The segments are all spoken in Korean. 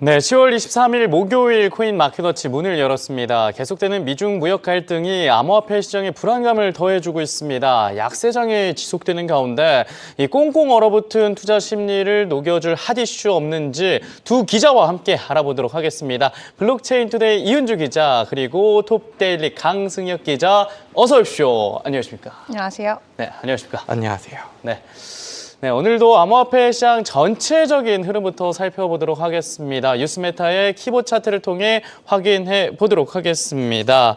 네, 10월 23일 목요일 코인 마켓워치 문을 열었습니다. 계속되는 미중 무역 갈등이 암호화폐 시장에 불안감을 더해주고 있습니다. 약세장이 지속되는 가운데 이 꽁꽁 얼어붙은 투자 심리를 녹여줄 핫 이슈 없는지 두 기자와 함께 알아보도록 하겠습니다. 블록체인 투데이 이은주 기자 그리고 톱데일리 강승혁 기자 어서 오십시오. 안녕하십니까? 안녕하세요. 네, 안녕하십니까? 안녕하세요. 네, 오늘도 암호화폐 시장 전체적인 흐름부터 살펴보도록 하겠습니다. 뉴스메타의 키보드 차트를 통해 확인해 보도록 하겠습니다.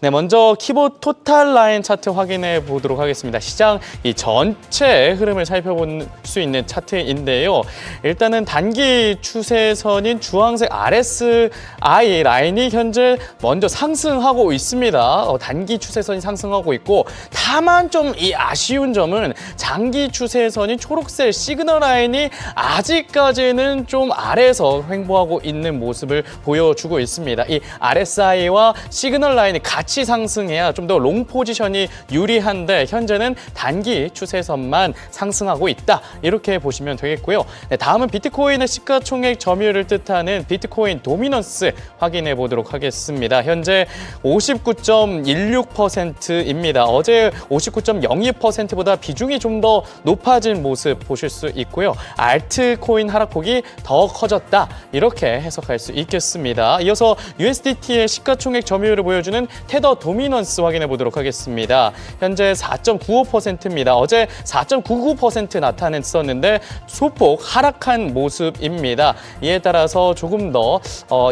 네, 먼저 키보드 토탈 라인 차트 확인해 보도록 하겠습니다. 시장 이 전체 흐름을 살펴볼 수 있는 차트인데요. 일단은 단기 추세선인 주황색 RSI 라인이 현재 먼저 상승하고 있습니다. 단기 추세선이 상승하고 있고, 다만 좀 이 아쉬운 점은 장기 추세선인 초록색 시그널 라인이 아직까지는 좀 아래에서 횡보하고 있는 모습을 보여주고 있습니다. 이 RSI와 시그널 라인이 같이 상승해야 좀 더 롱 포지션이 유리한데 현재는 단기 추세선만 상승하고 있다. 이렇게 보시면 되겠고요. 네, 다음은 비트코인의 시가총액 점유율을 뜻하는 비트코인 도미넌스 확인해 보도록 하겠습니다. 현재 59.16%입니다. 어제 59.02%보다 비중이 좀 더 높아진 모습 보실 수 있고요. 알트코인 하락폭이 더 커졌다. 이렇게 해석할 수 있겠습니다. 이어서 USDT의 시가총액 점유율을 보여주는 테더 도미넌스 확인해 보도록 하겠습니다. 현재 4.95%입니다. 어제 4.99% 나타냈었는데 소폭 하락한 모습입니다. 이에 따라서 조금 더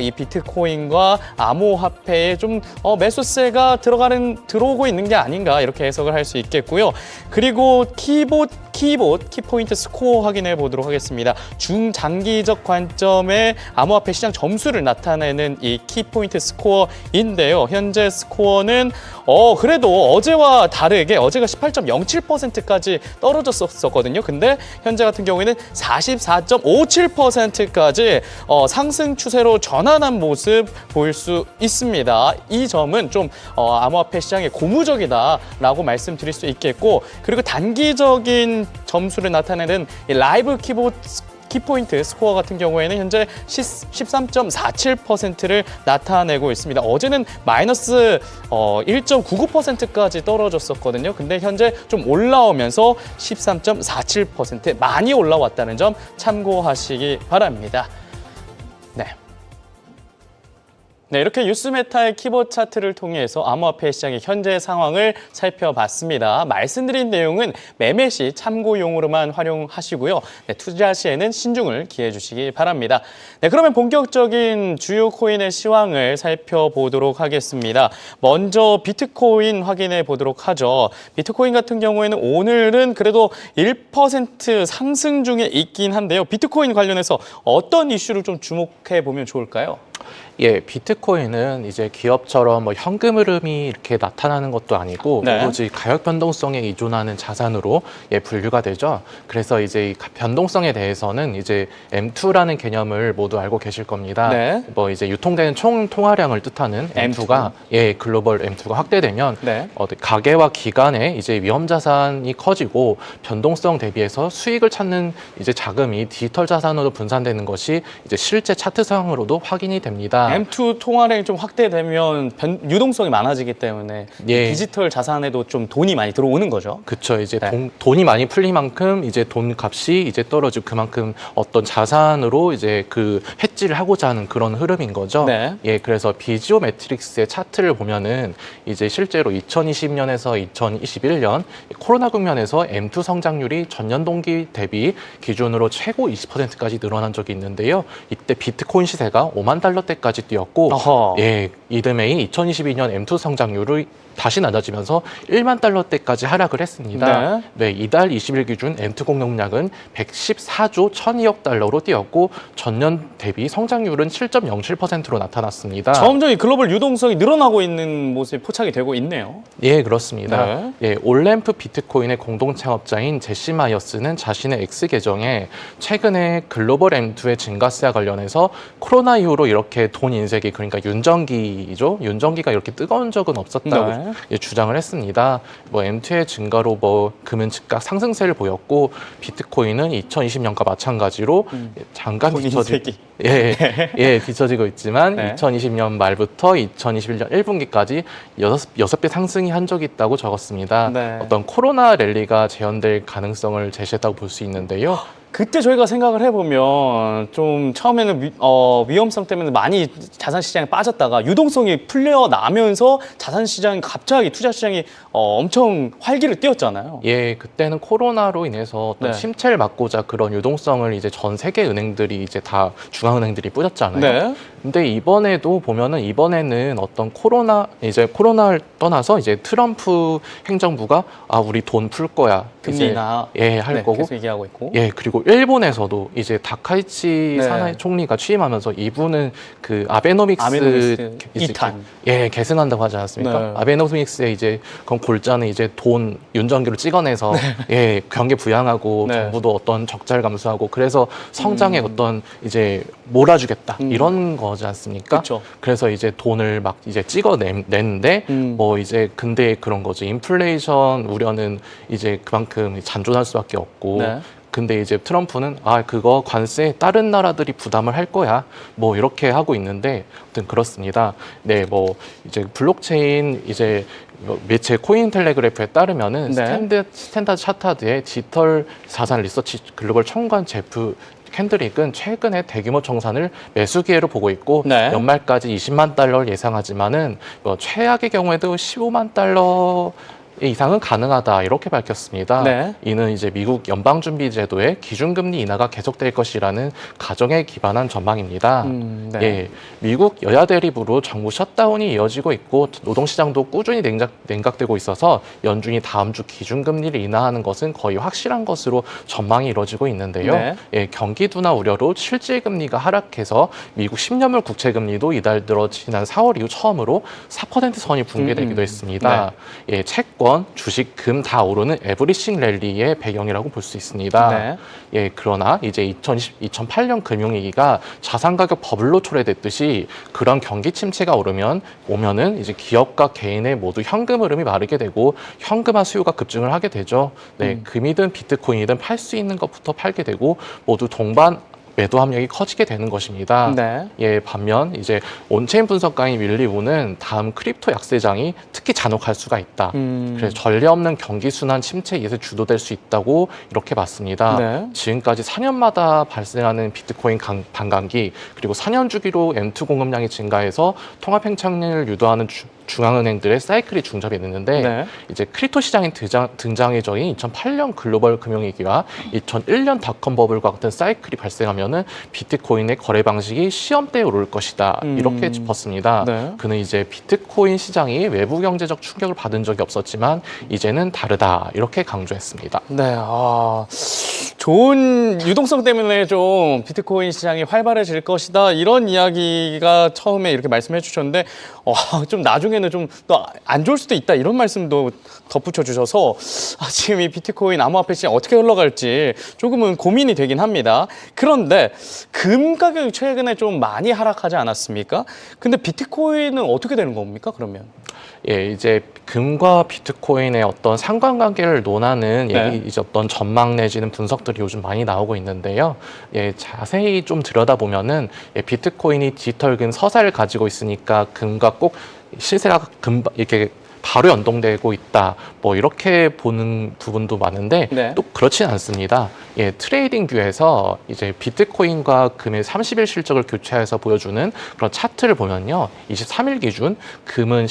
이 비트코인과 암호화폐에 좀 매수세가 들어오고 있는 게 아닌가 이렇게 해석을 할 수 있겠고요. 그리고 키포인트 스코어 확인해 보도록 하겠습니다. 중장기적 관점의 암호화폐 시장 점수를 나타내는 이 키포인트 스코어인데요. 현재 스코어는 그래도 어제와 다르게 어제가 18.07%까지 떨어졌었거든요. 근데 현재 같은 경우에는 44.57%까지 상승 추세로 전환한 모습 보일 수 있습니다. 이 점은 좀 암호화폐 시장의 고무적이다라고 말씀드릴 수 있겠고, 그리고 단기적인 점수를 나타내는 이 라이브 키포인트 스코어 같은 경우에는 현재 13.47%를 나타내고 있습니다. 어제는 마이너스 1.99%까지 떨어졌었거든요. 근데 현재 좀 올라오면서 13.47% 많이 올라왔다는 점 참고하시기 바랍니다. 네, 이렇게 뉴스메타의 키보드 차트를 통해서 암호화폐 시장의 현재 상황을 살펴봤습니다. 말씀드린 내용은 매매 시 참고용으로만 활용하시고요. 네, 투자 시에는 신중을 기해 주시기 바랍니다. 네, 그러면 본격적인 주요 코인의 시황을 살펴보도록 하겠습니다. 먼저 비트코인 확인해 보도록 하죠. 비트코인 같은 경우에는 오늘은 그래도 1% 상승 중에 있긴 한데요. 비트코인 관련해서 어떤 이슈를 좀 주목해 보면 좋을까요? 예, 비트코인은 이제 기업처럼 뭐 현금 흐름이 이렇게 나타나는 것도 아니고 오로지 가격 변동성에 의존하는 자산으로 분류가 되죠. 그래서 이제 이 변동성에 대해서는 이제 M2라는 개념을 모두 알고 계실 겁니다. 네. 뭐 이제 유통되는 총 통화량을 뜻하는 M2가 글로벌 M2가 확대되면 가계와 기관의 이제 위험 자산이 커지고 변동성 대비해서 수익을 찾는 이제 자금이 디지털 자산으로 분산되는 것이 이제 실제 차트상으로도 확인이 됩니다. M2 통화량이 좀 확대되면 유동성이 많아지기 때문에 디지털 자산에도 좀 돈이 많이 들어오는 거죠. 그렇죠. 이제 돈이 많이 풀린 만큼 이제 돈 값이 이제 떨어지고 그만큼 어떤 자산으로 이제 그 해지를 하고자 하는 그런 흐름인 거죠. 예, 그래서 비지오 매트릭스의 차트를 보면은 이제 실제로 2020년에서 2021년 코로나 국면에서 M2 성장률이 전년 동기 대비 기준으로 최고 20%까지 늘어난 적이 있는데요. 이때 비트코인 시세가 5만 달러대까지 뛰었고, 이듬해인 2022년 M2 성장률을 다시 낮아지면서 1만 달러대까지 하락을 했습니다. 이달 20일 기준 M2 공급량은 114조 1,002억 달러로 뛰었고 전년 대비 성장률은 7.07%로 나타났습니다. 점점 글로벌 유동성이 늘어나고 있는 모습이 포착이 되고 있네요. 예, 그렇습니다. 올램프 비트코인의 공동 창업자인 제시 마이어스는 자신의 X 계정에 최근에 글로벌 M2의 증가세와 관련해서 코로나 이후로 이렇게 돈 인색이, 그러니까 윤전기죠. 윤전기가 이렇게 뜨거운 적은 없었다고 네. 예, 주장을 했습니다. 뭐 M2의 증가로 뭐 금은 즉각 상승세를 보였고 비트코인은 2020년과 마찬가지로 잠깐 뒤처지고 있지만 네. 2020년 말부터 2021년 1분기까지 6배 상승이 한 적이 있다고 적었습니다. 네. 어떤 코로나 랠리가 재현될 가능성을 제시했다고 볼 수 있는데요. 그때 저희가 생각을 해보면 좀 처음에는 위험성 때문에 많이 자산시장에 빠졌다가 유동성이 풀려나면서 자산시장이 갑자기 투자시장이 엄청 활기를 띄웠잖아요. 예, 그때는 코로나로 인해서 어떤 네. 침체를 막고자 그런 유동성을 이제 전 세계 은행들이 이제 다 중앙은행들이 뿌렸잖아요. 네. 근데 이번에는 어떤 코로나를 떠나서 이제 트럼프 행정부가 우리 돈 풀 거야. 금리나 할 네, 거고. 계속 얘기하고 있고. 예, 그리고 일본에서도 이제 다카이치 네. 사나이 총리가 취임하면서 이분은 그 아베노믹스 이제 2탄. 계승한다고 하지 않았습니까? 네. 아베노믹스의 이제 그런 골자는 이제 돈 윤전기로 찍어내서 경기 부양하고 네. 정부도 어떤 적자를 감수하고 그래서 성장에 어떤 이제 몰아주겠다 이런 거지 않습니까? 그쵸. 그래서 이제 돈을 막 이제 찍어내는데 뭐 이제 근데 그런 거죠. 인플레이션 우려는 이제 그만큼 잔존할 수밖에 없고. 네. 근데 이제 트럼프는 그거 관세 다른 나라들이 부담을 할 거야. 뭐 이렇게 하고 있는데 아무튼 그렇습니다. 네, 뭐 이제 블록체인 이제 매체 코인텔레그래프에 따르면은 네. 스탠다드 차타드의 디지털 자산 리서치 글로벌 총괄 제프 캔드릭은 최근에 대규모 청산을 매수 기회로 보고 있고 네. 연말까지 20만 달러를 예상하지만은 최악의 경우에도 15만 달러 이상은 가능하다 이렇게 밝혔습니다. 네. 이는 이제 미국 연방준비제도의 기준금리 인하가 계속될 것이라는 가정에 기반한 전망입니다. 네. 예, 미국 여야 대립으로 정부 셔다운이 이어지고 있고 노동시장도 꾸준히 냉각되고 있어서 연준이 다음 주 기준금리를 인하하는 것은 거의 확실한 것으로 전망이 이루어지고 있는데요. 네. 예, 경기 둔화 우려로 실질금리가 하락해서 미국 10년물 국채금리도 이달 들어 지난 4월 이후 처음으로 4% 선이 붕괴되기도 했습니다. 네. 예, 채권, 주식, 금 다 오르는 에브리싱 랠리의 배경이라고 볼 수 있습니다. 네. 예, 그러나 이제 2008년 금융위기가 자산 가격 버블로 초래됐듯이 그런 경기 침체가 오면은 이제 기업과 개인의 모두 현금 흐름이 마르게 되고 현금화 수요가 급증을 하게 되죠. 네, 금이든 비트코인이든 팔 수 있는 것부터 팔게 되고 모두 동반 매도 압력이 커지게 되는 것입니다. 네. 예, 반면 이제 온체인 분석가인 윌리 우는 다음 크립토 약세장이 특히 잔혹할 수가 있다. 그래서 전례 없는 경기 순환 침체 예에 주도될 수 있다고 이렇게 봤습니다. 네. 지금까지 4년마다 발생하는 비트코인 반감기 그리고 4년 주기로 M2 공급량이 증가해서 통합 팽창을 유도하는 중앙은행들의 사이클이 중첩이 됐는데 네. 이제 크립토 시장이 등장의 전인 2008년 글로벌 금융위기와 2001년 닷컴 버블과 같은 사이클이 발생하면은 비트코인의 거래 방식이 시험대에 오를 것이다 이렇게 짚었습니다. 네. 그는 이제 비트코인 시장이 외부 경제적 충격을 받은 적이 없었지만 이제는 다르다 이렇게 강조했습니다. 네, 좋은 유동성 때문에 좀 비트코인 시장이 활발해질 것이다 이런 이야기가 처음에 이렇게 말씀해 주셨는데 좀 나중에는 좀 또 안 좋을 수도 있다 이런 말씀도 덧붙여 주셔서 지금 이 비트코인 암호화폐 시장 어떻게 흘러갈지 조금은 고민이 되긴 합니다. 그런데 금 가격이 최근에 좀 많이 하락하지 않았습니까? 근데 비트코인은 어떻게 되는 겁니까, 그러면? 예, 이제 금과 비트코인의 어떤 상관관계를 논하는 네. 이제 어떤 전망 내지는 분석들이 요즘 많이 나오고 있는데요. 예, 자세히 좀 들여다보면은 비트코인이 디지털금 서사를 가지고 있으니까 금과 꼭 시세가 이렇게 바로 연동되고 있다. 뭐 이렇게 보는 부분도 많은데 네. 또 그렇진 않습니다. 예, 트레이딩 뷰에서 이제 비트코인과 금의 30일 실적을 교체해서 보여주는 그런 차트를 보면요. 23일 기준 금은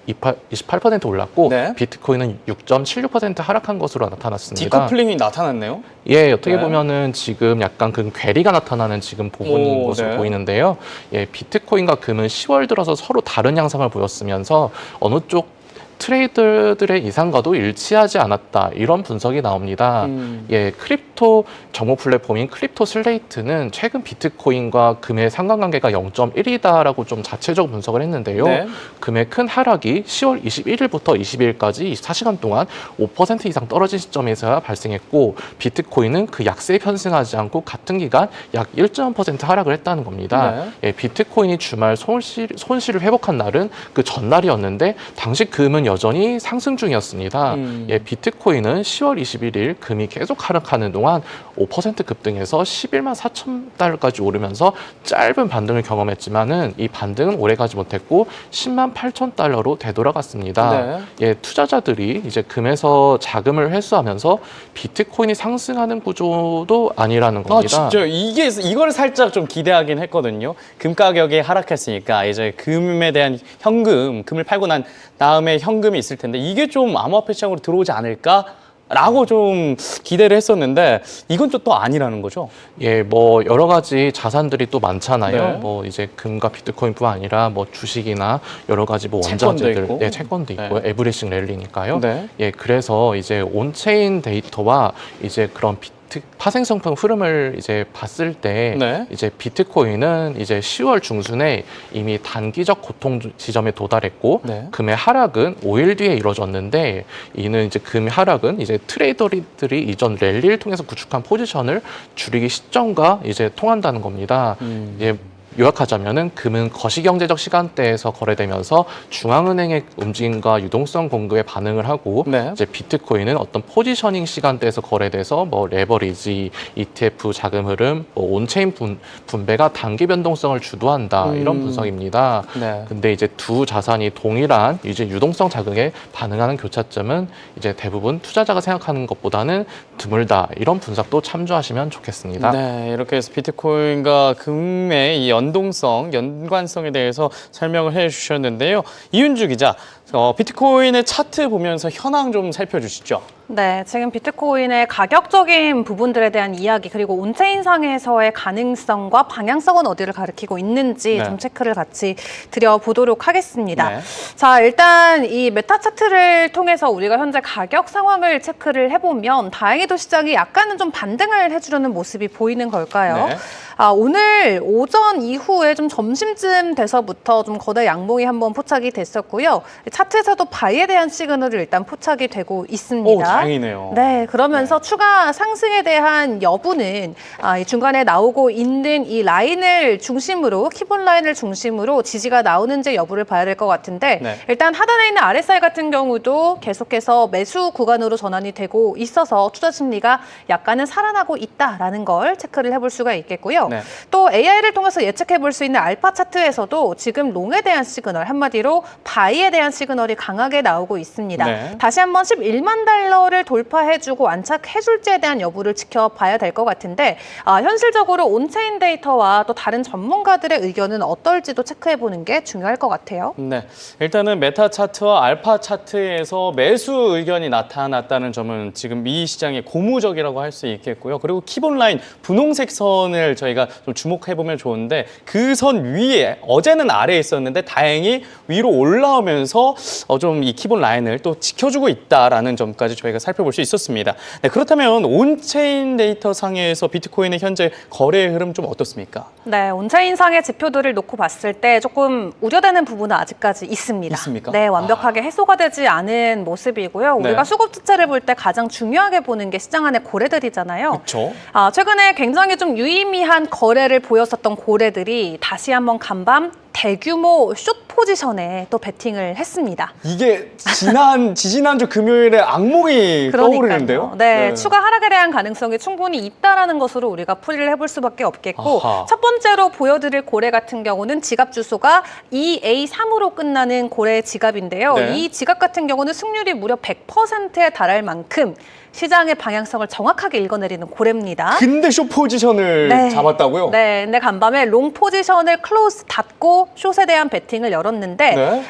28% 올랐고 네. 비트코인은 6.76% 하락한 것으로 나타났습니다. 디커플링이 나타났네요. 예, 어떻게 네. 보면은 지금 약간 그 괴리가 나타나는 지금 부분인 것으로 네. 보이는데요. 예, 비트코인과 금은 10월 들어서 서로 다른 양상을 보였으면서 어느 쪽 트레이더들의 이상과도 일치하지 않았다. 이런 분석이 나옵니다. 예, 크립토 정보 플랫폼인 크립토 슬레이트는 최근 비트코인과 금의 상관관계가 0.1이다라고 좀 자체적 분석을 했는데요. 네. 금의 큰 하락이 10월 21일부터 22일까지 24시간 동안 5% 이상 떨어진 시점에서야 발생했고, 비트코인은 그 약세에 편승하지 않고 같은 기간 약 1.0% 하락을 했다는 겁니다. 네. 예, 비트코인이 주말 손실을 회복한 날은 그 전날이었는데 당시 금은 여전히 상승 중이었습니다. 예, 비트코인은 10월 21일 금이 계속 하락하는 동안 5% 급등해서 11만 4천 달러까지 오르면서 짧은 반등을 경험했지만은 이 반등은 오래가지 못했고 10만 8천 달러로 되돌아갔습니다. 네. 예, 투자자들이 이제 금에서 자금을 회수하면서 비트코인이 상승하는 구조도 아니라는 겁니다. 진짜 이걸 살짝 좀 기대하긴 했거든요. 금 가격이 하락했으니까 이제 금에 대한 금을 팔고 난 다음에 현금이 있을 텐데 이게 좀 암호화폐 시장으로 들어오지 않을까라고 좀 기대를 했었는데 이건 또 아니라는 거죠. 예, 뭐 여러 가지 자산들이 또 많잖아요. 네. 뭐 이제 금과 비트코인뿐 아니라 뭐 주식이나 여러 가지 뭐 채권도 원자재들, 있고. 네, 채권도 있고요. 네. 에브리싱 랠리니까요. 네. 예, 그래서 이제 온체인 데이터와 이제 그런 파생성품 흐름을 이제 봤을 때 네. 이제 비트코인은 이제 10월 중순에 이미 단기적 고통 지점에 도달했고, 네. 금의 하락은 5일 뒤에 이루어졌는데, 이는 이제 금의 하락은 이제 트레이더들이 이전 랠리를 통해서 구축한 포지션을 줄이기 시점과 이제 통한다는 겁니다. 이제 요약하자면은 금은 거시경제적 시간대에서 거래되면서 중앙은행의 움직임과 유동성 공급에 반응을 하고, 네. 이제 비트코인은 어떤 포지셔닝 시간대에서 거래돼서 뭐 레버리지, ETF 자금 흐름, 뭐 온체인 분배가 단기 변동성을 주도한다, 이런 분석입니다. 네. 근데 이제 두 자산이 동일한 이제 유동성 자금에 반응하는 교차점은 이제 대부분 투자자가 생각하는 것보다는 드물다, 이런 분석도 참조하시면 좋겠습니다. 네, 이렇게 해서 비트코인과 금의 이 연관성에 대해서 설명을 해주셨는데요. 이윤주 기자, 비트코인의 차트 보면서 현황 좀 살펴주시죠. 네, 지금 비트코인의 가격적인 부분들에 대한 이야기, 그리고 온체인상에서의 가능성과 방향성은 어디를 가리키고 있는지 네. 좀 체크를 같이 드려보도록 하겠습니다. 네. 자, 일단 이 메타 차트를 통해서 우리가 현재 가격 상황을 체크를 해보면 다행히도 시장이 약간은 좀 반등을 해주려는 모습이 보이는 걸까요? 네. 오늘 오전 이후에 좀 점심쯤 돼서부터 좀 거대 양봉이 한번 포착이 됐었고요. 차트에서도 바이에 대한 시그널이 일단 포착이 되고 있습니다. 오, 다행이네요. 네, 그러면서 추가 상승에 대한 여부는 이 중간에 나오고 있는 이 라인을 중심으로, 키본 라인을 중심으로 지지가 나오는지 여부를 봐야 될 것 같은데, 네. 일단 하단에 있는 RSI 같은 경우도 계속해서 매수 구간으로 전환이 되고 있어서 투자 심리가 약간은 살아나고 있다라는 걸 체크를 해볼 수가 있겠고요. 네. 또 AI를 통해서 예측해 볼 수 있는 알파 차트에서도 지금 롱에 대한 시그널, 한마디로 바이에 대한 시그널이 강하게 나오고 있습니다. 네. 다시 한번 11만 달러를 돌파해주고 안착해줄지에 대한 여부를 지켜봐야 될 것 같은데, 현실적으로 온체인 데이터와 또 다른 전문가들의 의견은 어떨지도 체크해보는 게 중요할 것 같아요. 네, 일단은 메타 차트와 알파 차트에서 매수 의견이 나타났다는 점은 지금 이 시장의 고무적이라고 할 수 있겠고요. 그리고 키본 라인 분홍색 선을 저희가 좀 주목해보면 좋은데, 그 선 위에 어제는 아래에 있었는데 다행히 위로 올라오면서 좀 이 키본 라인을 또 지켜주고 있다라는 점까지 저희가 살펴볼 수 있었습니다. 네, 그렇다면 온체인 데이터 상에서 비트코인의 현재 거래 흐름 좀 어떻습니까? 네, 온체인상의 지표들을 놓고 봤을 때 조금 우려되는 부분은 아직까지 있습니다. 있습니까? 네, 완벽하게 해소가 되지 않은 모습이고요. 네. 우리가 수급주체를 볼 때 가장 중요하게 보는 게 시장 안의 고래들이잖아요. 그렇죠. 최근에 굉장히 좀 유의미한 거래를 보였었던 고래들이 다시 한번 간밤 대규모 숏 포지션에 또 베팅을 했습니다. 이게 지지난주 금요일에 악몽이 떠오르는데요. 네, 추가 하락에 대한 가능성이 충분히 있다라는 것으로 우리가 풀이를 해볼 수밖에 없겠고, 아하. 첫 번째로 보여드릴 고래 같은 경우는 지갑 주소가 EA3으로 끝나는 고래 지갑인데요. 네. 이 지갑 같은 경우는 승률이 무려 100%에 달할 만큼 시장의 방향성을 정확하게 읽어내리는 고래입니다. 근데 숏 포지션을 네. 잡았다고요? 네, 근데 간밤에 롱 포지션을 클로즈 닫고 기준으로 숏에 대한 베팅을 열었는데 네.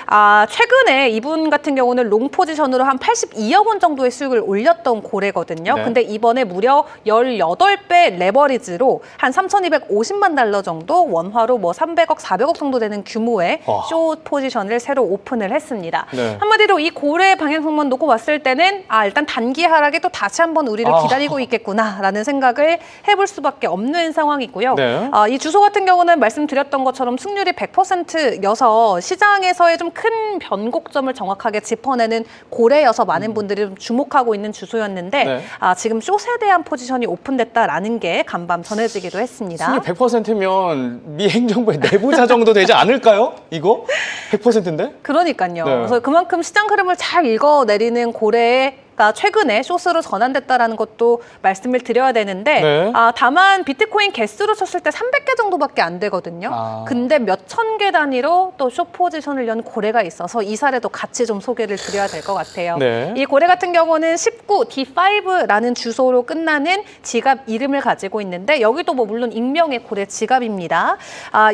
최근에 이분 같은 경우는 롱 포지션으로 한 82억 원 정도의 수익을 올렸던 고래거든요. 네. 근데 이번에 무려 18배 레버리지로 한 3,250만 달러 정도, 원화로 뭐 300억, 400억 정도 되는 규모의 숏 포지션을 새로 오픈을 했습니다. 네. 한마디로 이 고래 방향성만 놓고 봤을 때는 일단 단기 하락이 또 다시 한번 우리를 기다리고 있겠구나라는 생각을 해볼 수밖에 없는 상황이고요. 네. 이 주소 같은 경우는 말씀드렸던 것처럼 승률이 100%여서 시장에서의 좀 큰 변곡점을 정확하게 짚어내는 고래여서 많은 분들이 좀 주목하고 있는 주소였는데 네. 지금 숏에 대한 포지션이 오픈됐다라는 게 간밤 전해지기도 했습니다. 승률 100%면 미 행정부의 내부자 정도 되지 않을까요? 이거? 100%인데? 그러니까요. 네. 그래서 그만큼 시장 흐름을 잘 읽어내리는 고래의 최근에 숏으로 전환됐다라는 것도 말씀을 드려야 되는데 네. 다만 비트코인 개수로 쳤을 때 300개 정도밖에 안 되거든요. 근데 몇 천 개 단위로 또 숏 포지션을 연 고래가 있어서 이 사례도 같이 좀 소개를 드려야 될 것 같아요. 네. 이 고래 같은 경우는 19 D5라는 주소로 끝나는 지갑 이름을 가지고 있는데 여기도 뭐 물론 익명의 고래 지갑입니다.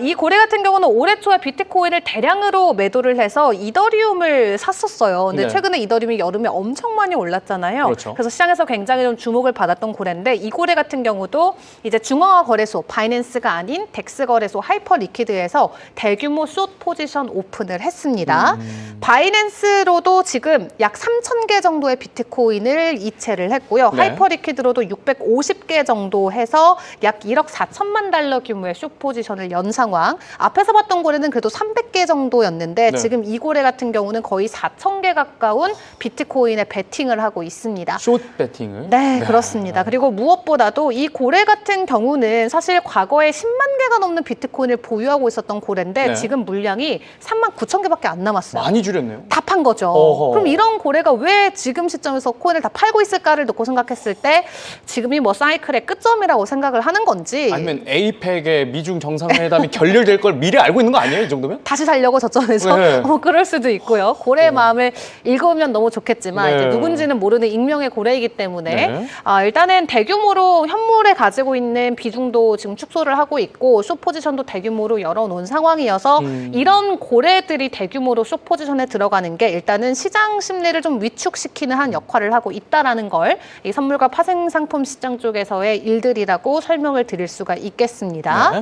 이 고래 같은 경우는 올해 초에 비트코인을 대량으로 매도를 해서 이더리움을 샀었어요. 근데 네. 최근에 이더리움이 여름에 엄청 많이 올랐잖아요. 그렇죠. 그래서 시장에서 굉장히 좀 주목을 받았던 고래인데 이 고래 같은 경우도 이제 중앙화 거래소 바이낸스가 아닌 덱스 거래소 하이퍼 리퀴드에서 대규모 숏 포지션 오픈을 했습니다. 바이낸스로도 지금 약 3,000개 정도의 비트코인을 이체를 했고요. 네. 하이퍼 리퀴드로도 650개 정도 해서 약 1억 4천만 달러 규모의 숏 포지션을 연 상황. 앞에서 봤던 고래는 그래도 300개 정도였는데 네. 지금 이 고래 같은 경우는 거의 4,000개 가까운 비트코인에 베팅을 하고 있습니다. 숏 배팅을? 네, 그렇습니다. 그리고 무엇보다도 이 고래 같은 경우는 사실 과거에 10만 개가 넘는 비트코인을 보유하고 있었던 고래인데 네. 지금 물량이 3만 9천 개밖에 안 남았어요. 많이 줄였네요. 다 판 거죠. 어허. 그럼 이런 고래가 왜 지금 시점에서 코인을 다 팔고 있을까를 놓고 생각했을 때 지금이 뭐 사이클의 끝점이라고 생각을 하는 건지 아니면 에이펙의 미중 정상회담이 결렬될 걸 미리 알고 있는 거 아니에요? 이 정도면? 다시 살려고 저점에서 네. 그럴 수도 있고요. 고래의 마음을 읽으면 너무 좋겠지만 네. 이제 누군지는 모르는 익명의 고래이기 때문에 네. 일단은 대규모로 현물에 가지고 있는 비중도 지금 축소를 하고 있고 숏 포지션도 대규모로 열어놓은 상황이어서 이런 고래들이 대규모로 숏 포지션에 들어가는 게 일단은 시장 심리를 좀 위축시키는 한 역할을 하고 있다라는 걸 이 선물과 파생 상품 시장 쪽에서의 일들이라고 설명을 드릴 수가 있겠습니다. 네.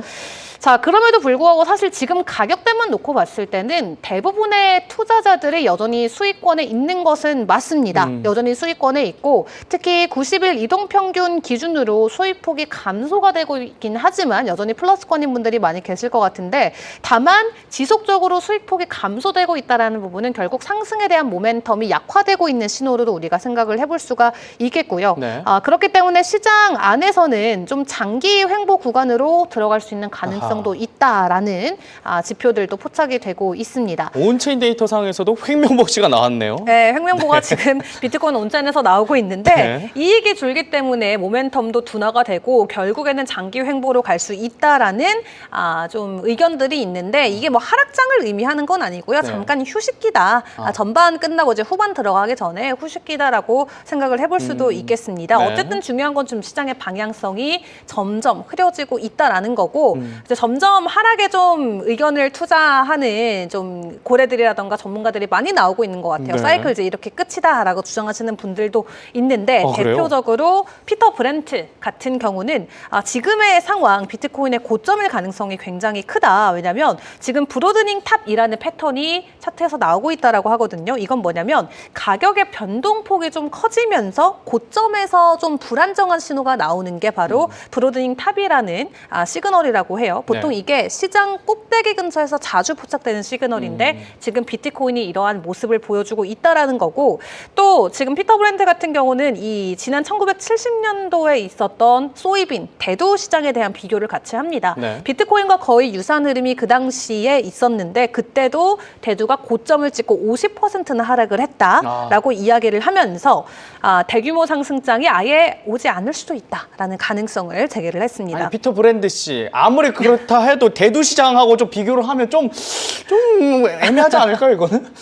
자, 그럼에도 불구하고 사실 지금 가격대만 놓고 봤을 때는 대부분의 투자자들이 여전히 수익권에 있는 것은 맞습니다. 여전히 수익권에 있고 특히 90일 이동평균 기준으로 수익폭이 감소가 되고 있긴 하지만 여전히 플러스권인 분들이 많이 계실 것 같은데 다만 지속적으로 수익폭이 감소되고 있다는 부분은 결국 상승에 대한 모멘텀이 약화되고 있는 신호로도 우리가 생각을 해볼 수가 있겠고요. 네. 그렇기 때문에 시장 안에서는 좀 장기 횡보 구간으로 들어갈 수 있는 가능성도 있다라는 지표들도 포착이 되고 있습니다. 온체인 데이터 상에서도 횡명복시가 나왔네요. 네, 횡명보가 지금 비트코인 온자인에서 나오고 있는데 네. 이익이 줄기 때문에 모멘텀도 둔화가 되고 결국에는 장기 횡보로 갈 수 있다라는 좀 의견들이 있는데 이게 뭐 하락장을 의미하는 건 아니고요. 네. 잠깐 휴식기다. 전반 끝나고 이제 후반 들어가기 전에 휴식기다라고 생각을 해볼 수도 있겠습니다. 네. 어쨌든 중요한 건 좀 시장의 방향성이 점점 흐려지고 있다라는 거고 이제 점점 하락에 좀 의견을 투자하는 좀 고래들이라던가 전문가들이 많이 나오고 있는 것 같아요. 네. 사이클 이제 이렇게 끝이다라고 주장하시는 분들도 있는데 그래요? 대표적으로 피터 브렌트 같은 경우는 지금의 상황 비트코인의 고점일 가능성이 굉장히 크다. 왜냐하면 지금 브로드닝 탑이라는 패턴이 차트에서 나오고 있다라고 하거든요. 이건 뭐냐면 가격의 변동폭이 좀 커지면서 고점에서 좀 불안정한 신호가 나오는 게 바로 브로드닝 탑이라는 시그널이라고 해요. 보통 네. 이게 시장 꼭대기 근처에서 자주 포착되는 시그널인데 지금 비트코인이 이러한 모습을 보여주고 있다라는 거고 또 지금 피터 브렌트 같은 경우는 이 지난 1970년도에 있었던 소이빈 대두 시장에 대한 비교를 같이 합니다. 네. 비트코인과 거의 유사한 흐름이 그 당시에 있었는데 그때도 대두가 고점을 찍고 50%나 하락을 했다라고 이야기를 하면서 대규모 상승장이 아예 오지 않을 수도 있다라는 가능성을 제기를 했습니다. 아니, 피터 브랜드 씨 아무리 그렇다 해도 대두 시장하고 좀 비교를 하면 좀 애매하지 않을까요, 이거는?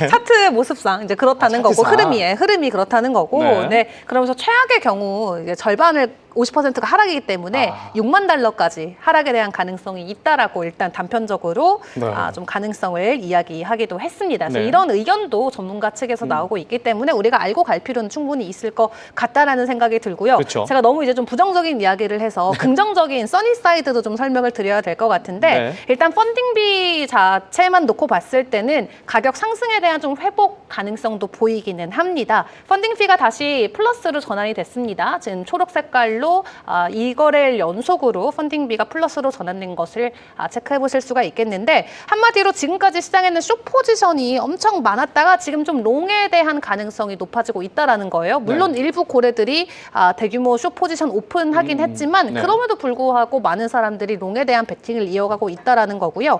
차트 모습상 이제 그렇다는 거고 차트상. 흐름이 그렇다는 거고 네. 네. 그러면서 최악의 경우 이제 절반을 50%가 하락이기 때문에 6만 달러까지 하락에 대한 가능성이 있다라고 일단 단편적으로 좀 가능성을 이야기하기도 했습니다. 그래서 이런 의견도 전문가 측에서 나오고 있기 때문에 우리가 알고 갈 필요는 충분히 있을 것 같다라는 생각이 들고요. 그렇죠. 제가 너무 이제 좀 부정적인 이야기를 해서 긍정적인 써니사이드도 좀 설명을 드려야 될 것 같은데 일단 펀딩비 자체만 놓고 봤을 때는 가격 상승에 대한 좀 회복 가능성도 보이기는 합니다. 펀딩비가 다시 플러스로 전환이 됐습니다. 지금 초록 색깔로 이거래일 연속으로 펀딩비가 플러스로 전환된 것을 체크해 보실 수가 있겠는데 한마디로 지금까지 시장에는 숏 포지션이 엄청 많았다가 지금 좀 롱에 대한 가능성이 높아지고 있다라는 거예요. 물론 일부 고래들이 대규모 숏 포지션 오픈하긴 했지만 그럼에도 불구하고 많은 사람들이 롱에 대한 베팅을 이어가고 있다라는 거고요.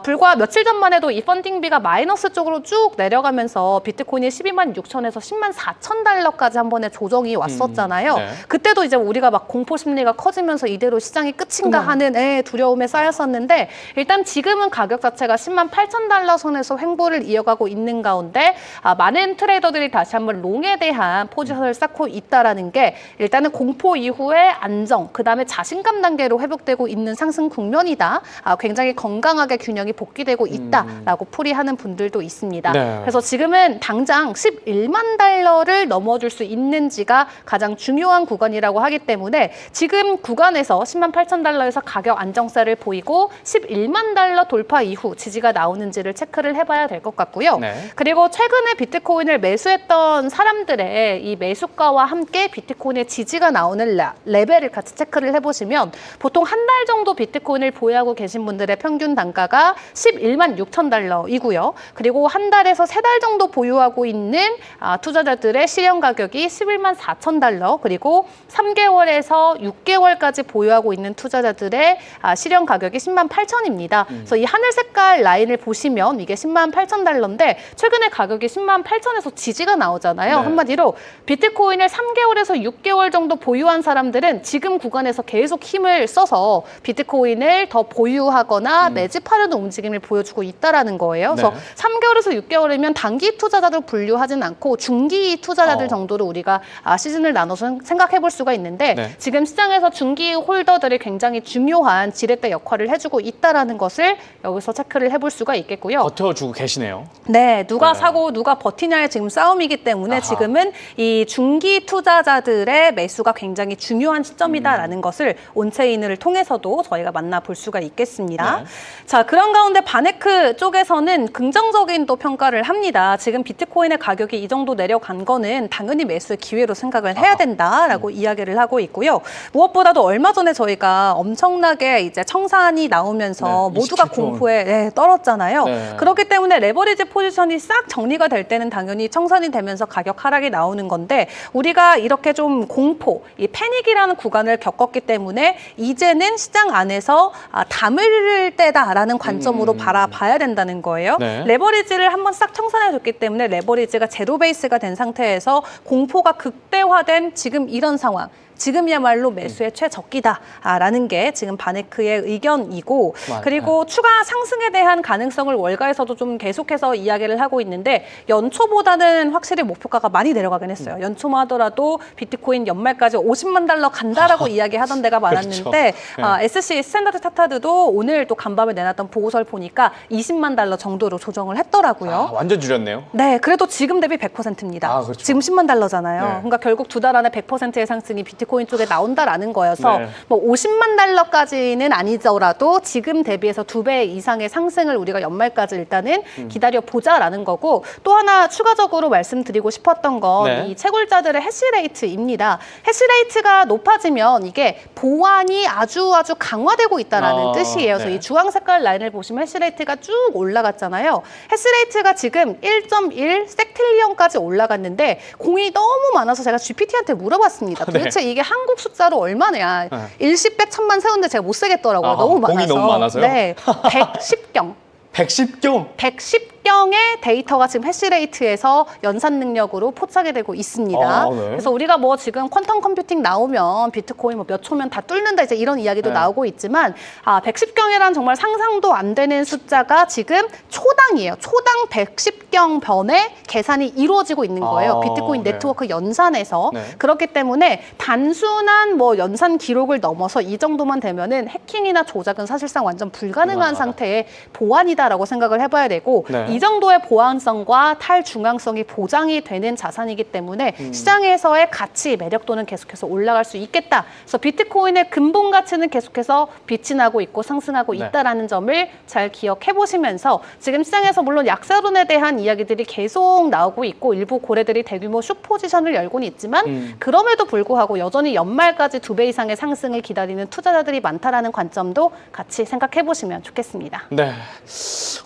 불과 며칠 전만 해도 이 펀딩비가 마이너스 쪽으로 쭉 내려가면서 비트코인이 12만 6천에서 10만 4천 달러까지 한 번에 조정이 왔었잖아요. 그때도 이제 우리가 막 공포 심리가 커지면서 이대로 시장이 끝인가 하는 두려움에 쌓였었는데 일단 지금은 가격 자체가 10만 8천 달러 선에서 횡보를 이어가고 있는 가운데 많은 트레이더들이 다시 한번 롱에 대한 포지션을 쌓고 있다라는 게 일단은 공포 이후에 안정, 그다음에 자신감 단계로 회복되고 있는 상승 국면이다. 굉장히 건강하게 균형이 복귀되고 있다라고 풀이하는 분들도 있습니다. 그래서 지금은 당장 11만 달러를 넘어줄 수 있는지가 가장 중요한 구간이라고 하기 때문에 지금 구간에서 10만 8천 달러에서 가격 안정세를 보이고 11만 달러 돌파 이후 지지가 나오는지를 체크를 해봐야 될 것 같고요. 그리고 최근에 비트코인을 매수했던 사람들의 이 매수가와 함께 비트코인의 지지가 나오는 레벨을 같이 체크를 해보시면 보통 한 달 정도 비트코인을 보유하고 계신 분들의 평균 단가가 11만 6천 달러이고요. 그리고 한 달에서 세 달 정도 보유하고 있는 투자자들의 실현 가격이 11만 4천 달러, 그리고 3개월에서 6개월까지 보유하고 있는 투자자들의 실현 가격이 10만 8천입니다. 그래서 이 하늘 색깔 라인을 보시면 이게 10만 8천 달러인데 최근에 가격이 10만 8천에서 지지가 나오잖아요. 한마디로 비트코인을 3개월에서 6개월 정도 보유한 사람들은 지금 구간에서 계속 힘을 써서 비트코인을 더 보유하거나 매집하려는 움직임을 보여주고 있다라는 거예요. 그래서 3개월에서 6개월이면 단기 투자자로 분류하진 않고 중기 투자자들 정도로 우리가 시즌을 나눠서 생각해 볼 수가 있는데 지금 시장에서 중기 홀더들이 굉장히 중요한 지렛대 역할을 해주고 있다라는 것을 여기서 체크를 해볼 수가 있겠고요. 버텨주고 계시네요. 네, 누가 사고 누가 버티냐의 지금 싸움이기 때문에 지금은 이 중기 투자자들의 매수가 굉장히 중요한 시점이다라는 것을 온체인을 통해서도 저희가 만나볼 수가 있겠습니다. 자, 그런 가운데 바네크 쪽에서는 긍정적인 또 평가를 합니다. 지금 비트코인의 가격이 이 정도 내려간 거는 당연히 매수의 기회로 생각을 해야 된다라고 이야기를 하고 있고요. 무엇보다도 얼마 전에 저희가 엄청나게 이제 청산이 나오면서 모두가 27조. 공포에 떨었잖아요. 그렇기 때문에 레버리지 포지션이 싹 정리가 될 때는 당연히 청산이 되면서 가격 하락이 나오는 건데 우리가 이렇게 좀 공포, 이 패닉이라는 구간을 겪었기 때문에 이제는 시장 안에서 담을 때다라는 관점으로 바라봐야 된다는 거예요. 레버리지를 한번 싹 청산해줬기 때문에 레버리지가 제로 베이스가 된 상태에서 공포가 극대화된 지금 이런 상황. 지금이야말로 매수의 최적기다라는 게 지금 바네크의 의견이고 그리고 추가 상승에 대한 가능성을 월가에서도 좀 계속해서 이야기를 하고 있는데 연초보다는 확실히 목표가가 많이 내려가긴 했어요. 연초만 하더라도 비트코인 연말까지 50만 달러 간다라고 이야기하던 데가 많았는데 SC 스탠다드 차타드도 오늘 또 간밤에 내놨던 보고서를 보니까 20만 달러 정도로 조정을 했더라고요. 완전 줄였네요. 네, 그래도 지금 대비 100%입니다. 그렇죠. 지금 10만 달러잖아요. 그러니까 결국 두 달 안에 100%의 상승이 비트코인 쪽에 나온다라는 거여서 뭐 50만 달러까지는 아니더라도 지금 대비해서 2배 이상의 상승을 우리가 연말까지 일단은 기다려보자라는 거고 또 하나 추가적으로 말씀드리고 싶었던 건 이 채굴자들의 해시레이트입니다. 해시레이트가 높아지면 이게 보안이 아주 강화되고 있다는 뜻이에요. 그래서 이 주황 색깔 라인을 보시면 해시레이트가 쭉 올라갔잖아요. 해시레이트가 지금 1.1 섹틸리언까지 올라갔는데 공이 너무 많아서 제가 GPT한테 물어봤습니다. 도대체 이게 한국 숫자로 얼마냐. 일시백 천만 세웠는데 제가 못 세겠더라고요. 너무 많아서. 공이 너무 많아서요? 네, 110경. 110경? 110 100병의 데이터가 지금 해시레이트에서 연산 능력으로 포착이 되고 있습니다. 네. 그래서 우리가 뭐 지금 퀀텀 컴퓨팅 나오면 비트코인 뭐 몇 초면 다 뚫는다 이제 이런 이야기도 네. 나오고 있지만 110경이란 정말 상상도 안 되는 숫자가 지금 초당이에요. 초당 110경 변의 계산이 이루어지고 있는 거예요. 비트코인 네. 네트워크 연산에서. 네. 그렇기 때문에 단순한 뭐 연산 기록을 넘어서 이 정도만 되면은 해킹이나 조작은 사실상 완전 불가능한 상태의 보안이다라고 생각을 해봐야 되고 네. 이 정도의 보안성과 탈중앙성이 보장이 되는 자산이기 때문에 시장에서의 가치, 매력도는 계속해서 올라갈 수 있겠다. 그래서 비트코인의 근본 가치는 계속해서 빛이 나고 있고 상승하고 네. 있다라는 점을 잘 기억해 보시면서 지금 시장에서 물론 약세론에 대한 이야기들이 계속 나오고 있고 일부 고래들이 대규모 숏 포지션을 열고는 있지만 그럼에도 불구하고 여전히 연말까지 2배 이상의 상승을 기다리는 투자자들이 많다라는 관점도 같이 생각해 보시면 좋겠습니다. 네.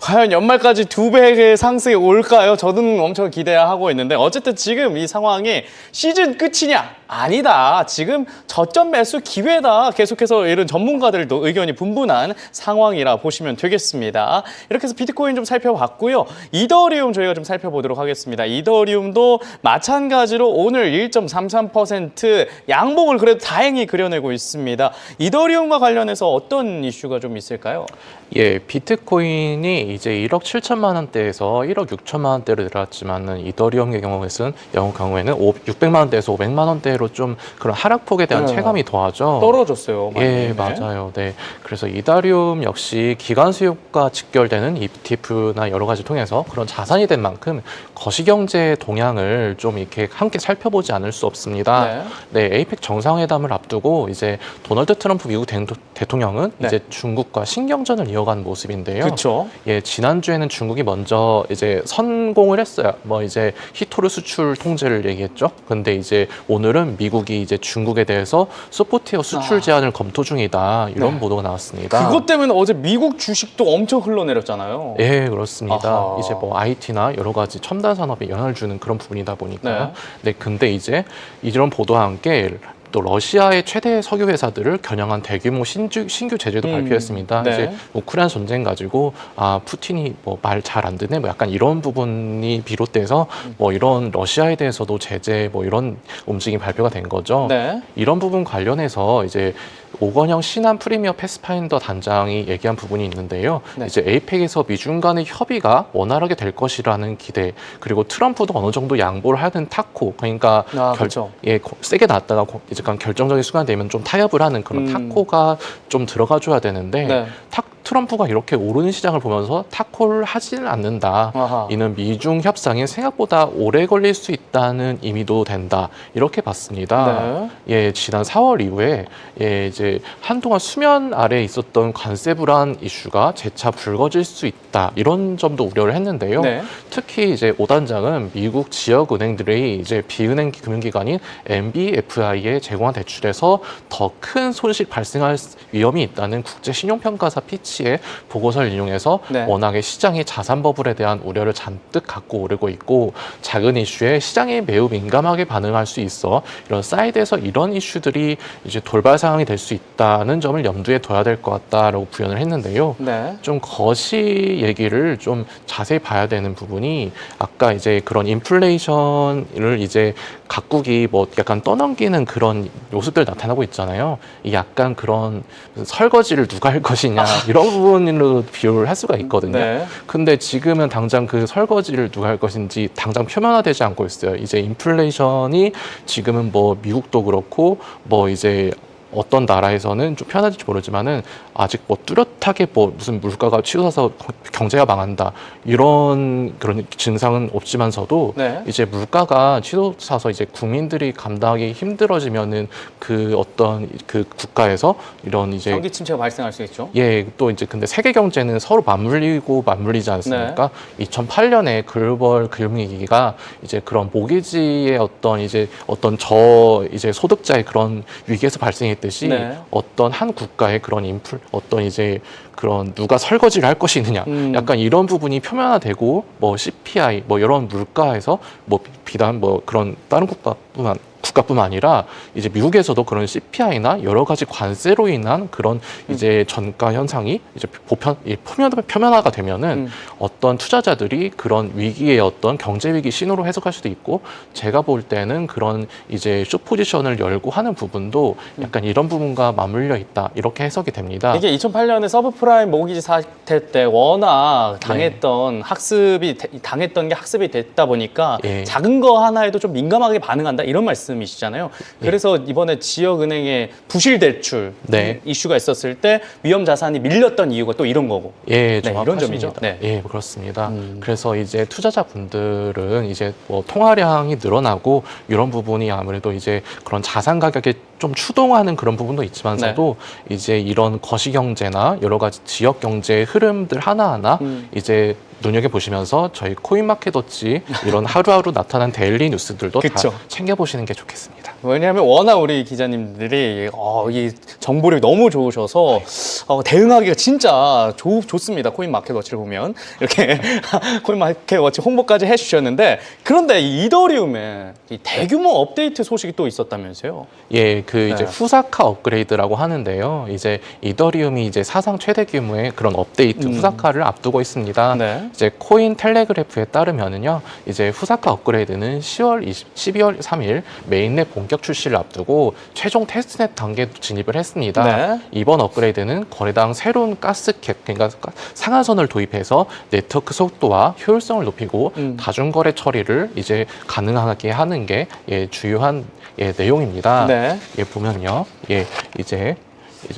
과연 연말까지 2배의 상승이 올까요? 저는 엄청 기대하고 있는데 어쨌든 지금 이 상황이 시즌 끝이냐? 아니다. 지금 저점 매수 기회다. 계속해서 이런 전문가들도 의견이 분분한 상황이라 보시면 되겠습니다. 이렇게 해서 비트코인 좀 살펴봤고요. 이더리움 저희가 좀 살펴보도록 하겠습니다. 이더리움도 마찬가지로 오늘 1.33% 양봉을 그래도 다행히 그려내고 있습니다. 이더리움과 관련해서 어떤 이슈가 좀 있을까요? 예, 비트코인이 이제 1억 7천만 원대에서 1억 6천만 원대로 내려왔지만은 이더리움의 경우에는 600만 원대에서 500만 원대로 좀 그런 하락폭에 대한 체감이 더하죠. 떨어졌어요. 많이. 예, 맞아요. 네. 그래서 이더리움 역시 기관 수요가 직결되는 ETF나 여러 가지 통해서 그런 자산이 된 만큼 거시경제 동향을 좀 이렇게 함께 살펴보지 않을 수 없습니다. 네, 에이펙 정상회담을 앞두고 이제 도널드 트럼프 미국 대통령은 네. 이제 중국과 신경전을 이어간 모습인데요. 그렇죠. 예, 지난주에는 중국이 먼저 이제 선공을 했어요. 뭐 이제 히토르 수출 통제를 얘기했죠. 근데 이제 오늘은 미국이 이제 중국에 대해서 소프트웨어 수출 제한을 검토 중이다. 이런 네. 보도가 나왔습니다. 그것 때문에 어제 미국 주식도 엄청 흘러내렸잖아요. 예, 그렇습니다. 아하. 이제 뭐 IT나 여러 가지 첨단 산업에 영향을 주는 그런 부분이다 보니까요. 네, 근데 이제 이런 보도와 함께 또 러시아의 최대 석유 회사들을 겨냥한 대규모 신규 제재도 발표했습니다. 네. 이제 우크라이나 전쟁 가지고 푸틴이 뭐 말 잘 안 듣네, 뭐 약간 이런 부분이 비롯돼서 뭐 이런 러시아에 대해서도 제재 뭐 이런 움직임이 발표가 된 거죠. 네. 이런 부분 관련해서 이제 오건영 신한 프리미어 패스파인더 단장이 얘기한 부분이 있는데요. 네. 이제 에이펙에서 미중 간의 협의가 원활하게 될 것이라는 기대, 그리고 트럼프도 어느 정도 양보를 하는 타코, 그러니까 그렇죠. 세게 나왔다가 이제 결정적인 순간 되면 좀 타협을 하는 그런 타코가 좀 들어가줘야 되는데 네. 트럼프가 이렇게 오르는 시장을 보면서 타코를 하지는 않는다. 아하. 이는 미중 협상이 생각보다 오래 걸릴 수 있다는 의미도 된다. 이렇게 봤습니다. 네. 예, 지난 4월 이후에 이제 한동안 수면 아래에 있었던 관세 불안 이슈가 재차 불거질 수 있다. 이런 점도 우려를 했는데요. 네. 특히 이제 오 단장은 미국 지역 은행들이 이제 비은행 금융기관인 NBFI에 제공한 대출에서 더 큰 손실 발생할 위험이 있다는 국제 신용평가사 피치의 보고서를 인용해서 네. 워낙에 시장이 자산 버블에 대한 우려를 잔뜩 갖고 오르고 있고 작은 이슈에 시장이 매우 민감하게 반응할 수 있어 이런 사이드에서 이런 이슈들이 이제 돌발 상황이 될 수 있다는 점을 염두에 둬야 될 것 같다라고 부연을 했는데요. 네. 좀 거시 얘기를 좀 자세히 봐야 되는 부분이 아까 이제 그런 인플레이션을 이제 각국이 뭐 약간 떠넘기는 그런 모습들 나타나고 있잖아요. 이 약간 그런 설거지를 누가 할 것이냐 이런 부분으로 비유를 할 수가 있거든요. 네. 근데 지금은 당장 그 설거지를 누가 할 것인지 당장 표면화되지 않고 있어요. 이제 인플레이션이 지금은 뭐 미국도 그렇고 뭐 이제 어떤 나라에서는 좀 편할지 모르지만은 아직 뭐 뚜렷하게 뭐 무슨 물가가 치솟아서 경제가 망한다 이런 그런 증상은 없지만서도 네. 이제 물가가 치솟아서 이제 국민들이 감당하기 힘들어지면은 그 어떤 그 국가에서 이런 이제 경기 침체가 발생할 수 있죠. 예, 또 이제 근데 세계 경제는 서로 맞물리지 않습니까? 2008년에 글로벌 금융위기가 이제 그런 모기지의 어떤 이제 이제 소득자의 그런 위기에서 발생했듯이 네. 어떤 한 국가의 그런 어떤 이제 그런 누가 설거지를 할 것이느냐 약간 이런 부분이 표면화되고 뭐 CPI 뭐 이런 물가에서 뭐 비단 뭐 그런 다른 국가뿐만 아니라 이제 미국에서도 그런 CPI나 여러 가지 관세로 인한 그런 이제 전가 현상이 이제 표면화가 되면은 어떤 투자자들이 그런 위기의 어떤 경제 위기 신호로 해석할 수도 있고, 제가 볼 때는 그런 이제 숏 포지션을 열고 하는 부분도 약간 이런 부분과 맞물려 있다, 이렇게 해석이 됩니다. 이게 2008년에 서브프라임 모기지 사태 때 워낙 당했던 당했던 게 학습이 됐다 보니까 예. 작은 거 하나에도 좀 민감하게 반응한다, 이런 말씀이시잖아요. 그래서 이번에 지역은행의 부실 대출 이슈가 있었을 때 위험 자산이 밀렸던 이유가 또 이런 거고. 예, 이런 점이죠. 예, 그렇습니다. 그래서 이제 투자자분들은 이제 뭐 통화량이 늘어나고 이런 부분이 아무래도 이제 그런 자산 가격에 좀 추동하는 그런 부분도 있지만서도 이제 이런 거시경제나 여러 가지 지역 경제의 흐름들 하나하나 이제 눈여겨보시면서 저희 코인마켓워치 이런 하루하루 나타난 데일리 뉴스들도 다 챙겨보시는 게 좋겠습니다. 왜냐하면 워낙 우리 기자님들이 이 정보력이 너무 좋으셔서 대응하기가 진짜 좋습니다. 코인마켓워치를 보면 이렇게 코인마켓워치 홍보까지 해주셨는데, 그런데 이 이더리움에 이 대규모 업데이트 소식이 또 있었다면서요? 예, 그 이제 후사카 업그레이드라고 하는데요. 이제 이더리움이 이제 사상 최대 규모의 그런 업데이트 후사카를 앞두고 있습니다. 이제 코인 텔레그래프에 따르면은요, 이제 후사카 업그레이드는 12월 3일 메인넷 본격 출시를 앞두고 최종 테스트넷 단계에 진입을 했습니다. 이번 업그레이드는 거래당 새로운 가스캡, 그러니까 상한선을 도입해서 네트워크 속도와 효율성을 높이고 다중거래 처리를 이제 가능하게 하는 게 주요한 내용입니다. 예, 보면요, 이제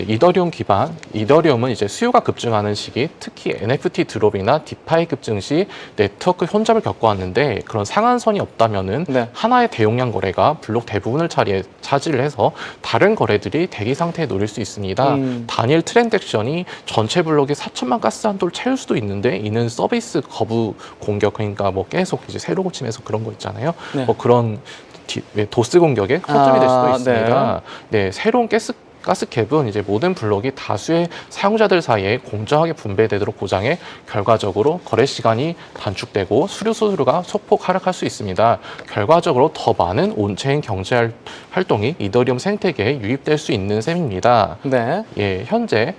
이더리움 기반, 이더리움은 이제 수요가 급증하는 시기, 특히 NFT 드롭이나 디파이 급증 시 네트워크 혼잡을 겪어왔는데, 그런 상한선이 없다면은 하나의 대용량 거래가 블록 대부분을 차지를 해서 다른 거래들이 대기 상태에 놓일 수 있습니다. 단일 트랜잭션이 전체 블록의 4천만 가스 한도를 채울 수도 있는데, 이는 서비스 거부 공격, 그러니까 뭐 계속 이제 새로 고침해서 그런 거 있잖아요. 뭐 그런 도스 공격의 허점이 될 수도 있습니다. 새로운 가스캡은 이제 모든 블록이 다수의 사용자들 사이에 공정하게 분배되도록 보장해 결과적으로 거래 시간이 단축되고 수료 수수료가 소폭 하락할 수 있습니다. 결과적으로 더 많은 온체인 경제 활동이 이더리움 생태계에 유입될 수 있는 셈입니다. 예, 현재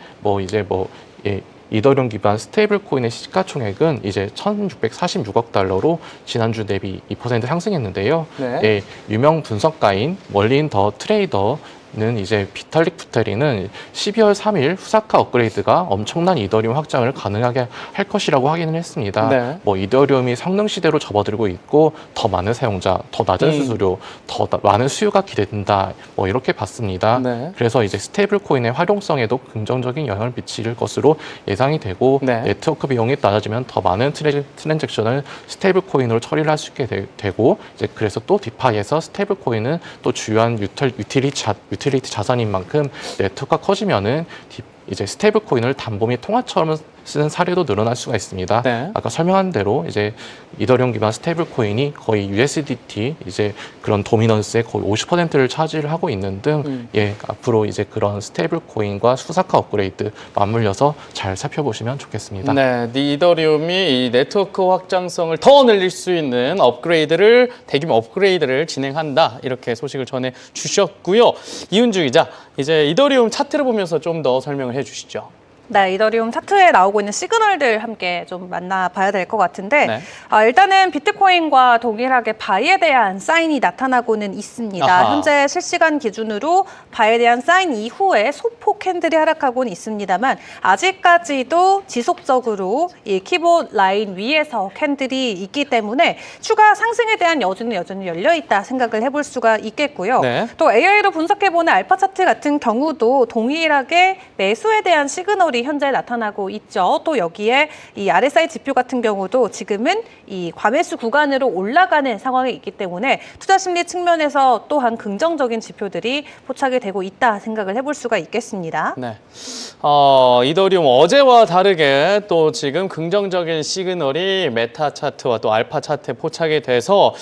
이더리움 기반 스테이블 코인의 시가총액은 이제 1,646억 달러로 지난주 대비 2% 상승했는데요. 예, 유명 분석가인 멀린 더 트레이더는 이제 비탈릭 부테리는 12월 3일 후사카 업그레이드가 엄청난 이더리움 확장을 가능하게 할 것이라고 확인을 했습니다. 뭐 이더리움이 성능 시대로 접어들고 있고 더 많은 사용자, 더 낮은 수수료, 더 많은 수요가 기대된다. 뭐 이렇게 봤습니다. 그래서 이제 스테이블 코인의 활용성에도 긍정적인 영향을 미칠 것으로 예상이 되고 네트워크 비용이 낮아지면 더 많은 트랜잭션을 스테이블 코인으로 처리를 할 수 있게 되고, 이제 그래서 또 디파이에서 스테이블 코인은 또 주요한 유틸리티 자산인 만큼 네트워크가 커지면은 이제 스테이블 코인을 담보 및 통화처럼 쓰는 사례도 늘어날 수가 있습니다. 아까 설명한 대로 이제 이더리움 기반 스테이블 코인이 거의 USDT 이제 그런 도미넌스의 거의 50%를 차지를 하고 있는 등 앞으로 이제 그런 스테이블 코인과 수사카 업그레이드 맞물려서 잘 살펴보시면 좋겠습니다. 이더리움이 이 네트워크 확장성을 더 늘릴 수 있는 대규모 업그레이드를 진행한다, 이렇게 소식을 전해 주셨고요. 이은주 기자, 이제 이더리움 차트를 보면서 좀 더 설명을 해주시죠. 이더리움 차트에 나오고 있는 시그널들 함께 좀 만나봐야 될 것 같은데 일단은 비트코인과 동일하게 바이에 대한 사인이 나타나고는 있습니다. 현재 실시간 기준으로 바이에 대한 사인 이후에 소폭 캔들이 하락하고는 있습니다만, 아직까지도 지속적으로 이 키보드 라인 위에서 캔들이 있기 때문에 추가 상승에 대한 여지는 여전히 열려있다 생각을 해볼 수가 있겠고요. 또 AI로 분석해보는 알파 차트 같은 경우도 동일하게 매수에 대한 시그널이 현재 나타나고 있죠. 또 여기에 이 RSI 지표 같은 경우도 지금은 이 과매수 구간으로 올라가는 상황에 있기 때문에 투자 심리 측면에서 또한 긍정적인 지표들이 포착이 되고 있다 생각을 해볼 수가 있겠습니다. 이더리움 어제와 다르게 또 지금 긍정적인 시그널이 메타 차트와 또 알파 차트에 포착이 돼서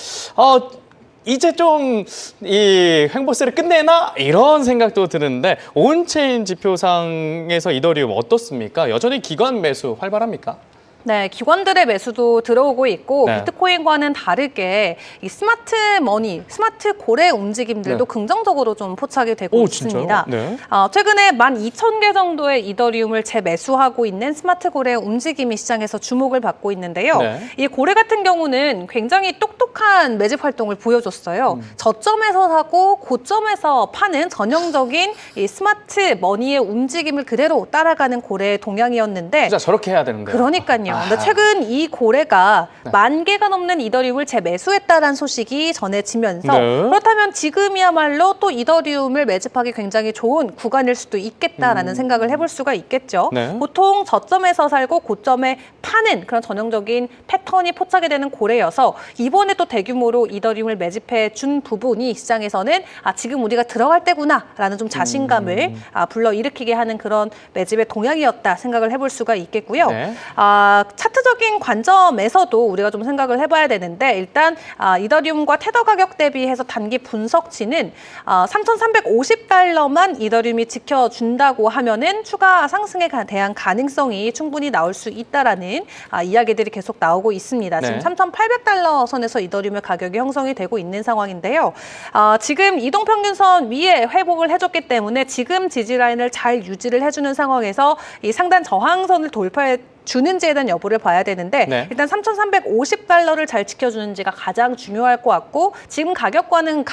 이제 좀 이 횡보세를 끝내나, 이런 생각도 드는데, 온체인 지표상에서 이더리움 어떻습니까? 여전히 기관 매수 활발합니까? 네, 기관들의 매수도 들어오고 있고 네. 비트코인과는 다르게 이 스마트 머니, 스마트 고래 움직임들도 네. 긍정적으로 좀 포착이 되고 오, 있습니다. 진짜요? 네. 최근에 12,000개 정도의 이더리움을 재매수하고 있는 스마트 고래의 움직임이 시장에서 주목을 받고 있는데요. 네. 이 고래 같은 경우는 굉장히 똑똑한 매집 활동을 보여줬어요. 저점에서 사고 고점에서 파는 전형적인 이 스마트 머니의 움직임을 그대로 따라가는 고래의 동향이었는데 진짜 저렇게 해야 되는데. 그러니까요. 근데 최근 이 고래가 10,000개가 넘는 이더리움을 재매수했다는 소식이 전해지면서 네. 그렇다면 지금이야말로 또 이더리움을 매집하기 굉장히 좋은 구간일 수도 있겠다라는 생각을 해볼 수가 있겠죠. 네. 보통 저점에서 살고 고점에 파는 그런 전형적인 패턴이 포착이 되는 고래여서 이번에 또 대규모로 이더리움을 매집해 준 부분이 시장에서는 지금 우리가 들어갈 때구나라는 좀 자신감을 불러일으키게 하는 그런 매집의 동향이었다 생각을 해볼 수가 있겠고요. 네. 차트적인 관점에서도 우리가 좀 생각을 해봐야 되는데 일단 이더리움과 테더 가격 대비해서 단기 분석치는 3,350달러만 이더리움이 지켜준다고 하면은 추가 상승에 대한 가능성이 충분히 나올 수 있다라는 이야기들이 계속 나오고 있습니다. 네. 지금 3,800달러 선에서 이더리움의 가격이 형성이 되고 있는 상황인데요. 지금 이동평균선 위에 회복을 해줬기 때문에 지금 지지라인을 잘 유지를 해주는 상황에서 이 상단 저항선을 돌파해 주는지에 대한 여부를 봐야 되는데 네. 일단 3,350달러를 잘 지켜주는지가 가장 중요할 것 같고 지금 가격과는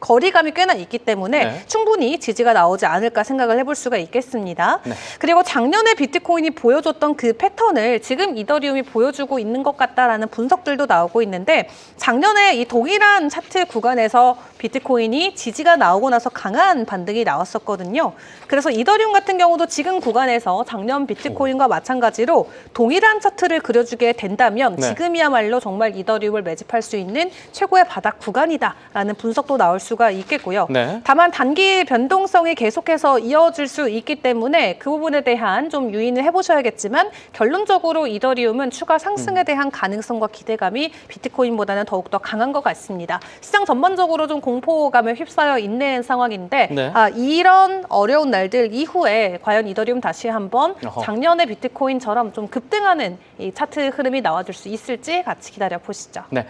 거리감이 꽤나 있기 때문에 네. 충분히 지지가 나오지 않을까 생각을 해볼 수가 있겠습니다. 네. 그리고 작년에 비트코인이 보여줬던 그 패턴을 지금 이더리움이 보여주고 있는 것 같다라는 분석들도 나오고 있는데 작년에 이 동일한 차트 구간에서 비트코인이 지지가 나오고 나서 강한 반등이 나왔었거든요. 그래서 이더리움 같은 경우도 지금 구간에서 작년 비트코인과 마찬가지로 동일한 차트를 그려주게 된다면 네. 지금이야말로 정말 이더리움을 매집할 수 있는 최고의 바닥 구간이다라는 분석도 나올 수가 있겠고요. 네. 다만 단기 변동성이 계속해서 이어질 수 있기 때문에 그 부분에 대한 좀 유의는 해보셔야겠지만 결론적으로 이더리움은 추가 상승에 대한 가능성과 기대감이 비트코인보다는 더욱더 강한 것 같습니다. 시장 전반적으로 좀 공포감에 휩싸여 있는 상황인데 네. 이런 어려운 날들 이후에 과연 이더리움 다시 한번 어허. 작년의 비트코인처럼 좀 급등하는 이 차트 흐름이 나와줄 수 있을지 같이 기다려 보시죠. 네.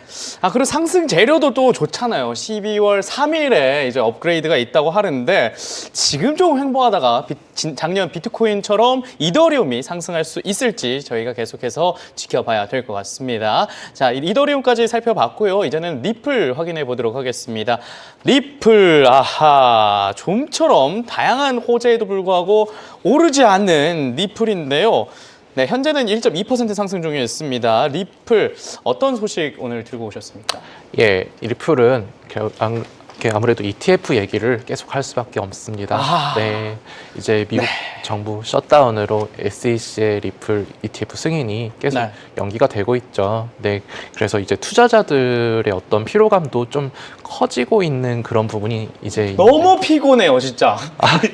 그리고 상승 재료도 또 좋잖아요. 12월 3일에 이제 업그레이드가 있다고 하는데 지금 좀 횡보하다가 작년 비트코인처럼 이더리움이 상승할 수 있을지 저희가 계속해서 지켜봐야 될 것 같습니다. 자, 이더리움까지 살펴봤고요. 이제는 리플 확인해 보도록 하겠습니다. 리플, 좀처럼 다양한 호재에도 불구하고 오르지 않는 리플인데요. 네, 현재는 1.2% 상승 중에 있습니다. 리플 어떤 소식 오늘 들고 오셨습니까? 예, 이 리플은 아무래도 ETF 얘기를 계속 할 수밖에 없습니다. 네, 이제 미국 정부 셧다운으로 SEC의 리플 ETF 승인이 계속 네. 연기가 되고 있죠. 네, 그래서 이제 투자자들의 어떤 피로감도 좀 커지고 있는 그런 부분이 이제 너무 피곤해요, 진짜.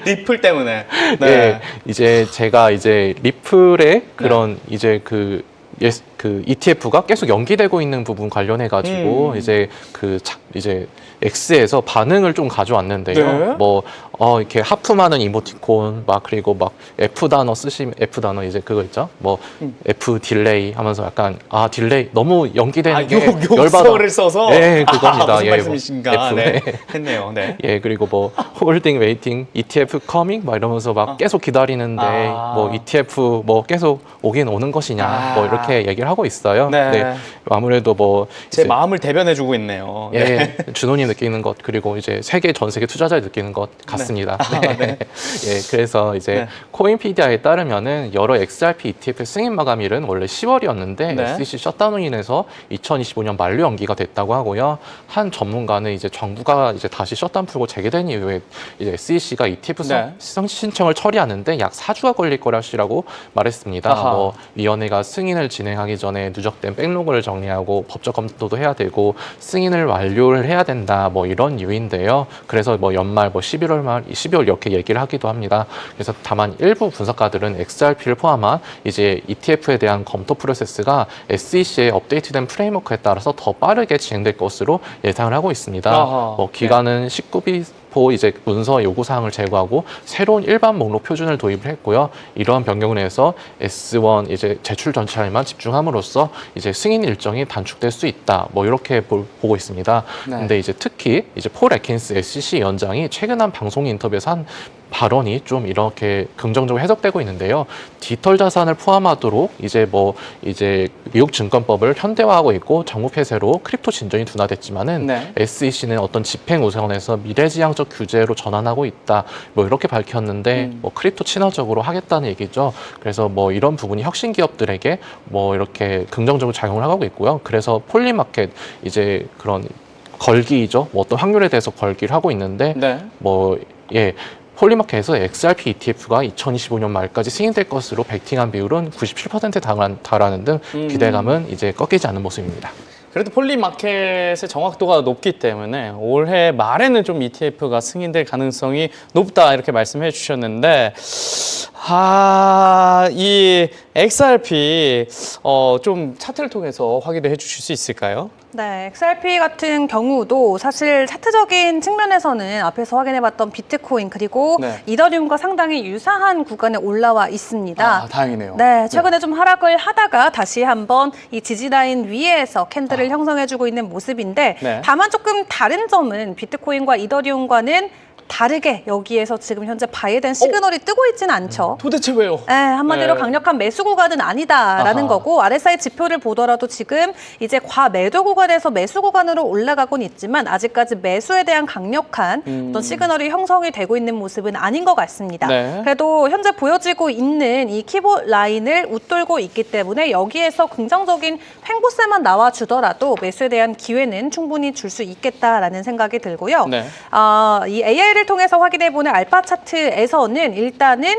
리플 때문에. 네. 예, 이제 제가 이제 리플의 그런 이제 그 ETF가 계속 연기되고 있는 부분 관련해 가지고 이제 이제 X에서 반응을 좀 가져왔는데요. 네. 이렇게 하품하는 이모티콘 그리고 F 단어 F 단어 이제 그거 있죠. F 딜레이 하면서 약간 딜레이 너무 연기되는 게 욕설을 써서 예, 그겁니다. 무슨 예, 말씀이신가? F. 네. 했네요. 네. 예, 그리고 홀딩, 웨이팅, ETF 커밍 이러면서 계속 기다리는데 ETF 계속 오긴 오는 것이냐 이렇게 얘기를 하고 있어요. 네. 아무래도 제 마음을 대변해주고 있네요. 예, 네. 준호님 느끼는 것 그리고 이제 전 세계 투자자들 느끼는 것 같습니다. 네. 예, 그래서 이제 코인피디아에 따르면은 여러 XRP ETF 승인 마감일은 원래 10월이었는데 SEC 셧다운으로 인해서 2025년 만료 연기가 됐다고 하고요. 한 전문가는 이제 정부가 이제 다시 셧다운 풀고 재개된 이후에 이제 SEC가 ETF 신청을 처리하는데 약 4주가 걸릴 거라고 말했습니다. 위원회가 승인을 진행하기 전에 누적된 백로그를 정리하고 법적 검토도 해야 되고 승인을 완료를 해야 된다. 이런 이유인데요. 그래서 연말 11월 말 12월 이렇게 얘기를 하기도 합니다. 그래서 다만 일부 분석가들은 XRP를 포함한 이제 ETF에 대한 검토 프로세스가 SEC의 업데이트된 프레임워크에 따라서 더 빠르게 진행될 것으로 예상을 하고 있습니다. 기간은 대포 이제 문서 요구사항을 제거하고 새로운 일반 목록 표준을 도입을 했고요. 이러한 변경을 해서 S1 이제 제출 전차에만 집중함으로써 이제 승인 일정이 단축될 수 있다. 뭐 이렇게 보고 있습니다. 네. 근데 이제 특히 이제 폴 애킨스 SEC 위원장이 최근 한 방송 인터뷰에서 한 발언이 좀 이렇게 긍정적으로 해석되고 있는데요. 디지털 자산을 포함하도록 이제 미국 증권법을 현대화하고 있고 정부 폐쇄로 크립토 진전이 둔화됐지만은 네. SEC는 어떤 집행 우선에서 미래지향적 규제로 전환하고 있다. 뭐 이렇게 밝혔는데 뭐 크립토 친화적으로 하겠다는 얘기죠. 그래서 뭐 이런 부분이 혁신 기업들에게 뭐 이렇게 긍정적으로 작용을 하고 있고요. 그래서 폴리마켓 이제 그런 걸기죠. 뭐 어떤 확률에 대해서 걸기를 하고 있는데 네. 폴리마켓에서 XRP ETF가 2025년 말까지 승인될 것으로 베팅한 비율은 97%에 달하는 등 기대감은 이제 꺾이지 않는 모습입니다. 그래도 폴리마켓의 정확도가 높기 때문에 올해 말에는 좀 ETF가 승인될 가능성이 높다 이렇게 말씀해 주셨는데 이 XRP 좀 차트를 통해서 확인을 해 주실 수 있을까요? 네, XRP 같은 경우도 사실 차트적인 측면에서는 앞에서 확인해봤던 비트코인 그리고 네. 이더리움과 상당히 유사한 구간에 올라와 있습니다. 다행이네요. 네, 최근에 좀 하락을 하다가 다시 한번 이 지지라인 위에서 캔들을 형성해주고 있는 모습인데 네. 다만 조금 다른 점은 비트코인과 이더리움과는 다르게 여기에서 지금 현재 바이든 시그널이 뜨고 있지는 않죠. 도대체 왜요? 네, 한마디로 네. 강력한 매수 구간은 아니다라는 아하. 거고 RSI 지표를 보더라도 지금 이제 과매도 구간에서 매수 구간으로 올라가곤 있지만 아직까지 매수에 대한 강력한 어떤 시그널이 형성이 되고 있는 모습은 아닌 것 같습니다. 네. 그래도 현재 보여지고 있는 이 키보 라인을 웃돌고 있기 때문에 여기에서 긍정적인 횡보세만 나와주더라도 매수에 대한 기회는 충분히 줄 수 있겠다라는 생각이 들고요. 네. 이 AI를 통해서 확인해보는 알파 차트에서는 일단은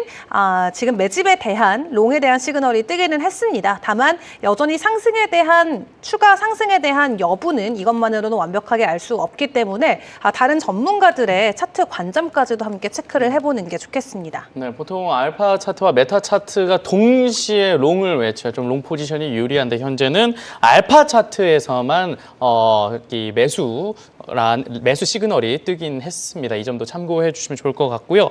지금 매집에 대한 롱에 대한 시그널이 뜨기는 했습니다. 다만 여전히 상승에 대한 추가 상승에 대한 여부는 이것만으로는 완벽하게 알 수 없기 때문에 다른 전문가들의 차트 관점까지도 함께 체크를 해보는 게 좋겠습니다. 네, 보통 알파 차트와 메타 차트가 동시에 롱을 외쳐야 좀 롱 포지션이 유리한데 현재는 알파 차트에서만 이 매수 시그널이 뜨긴 했습니다. 이 점도 참고해 주시면 좋을 것 같고요.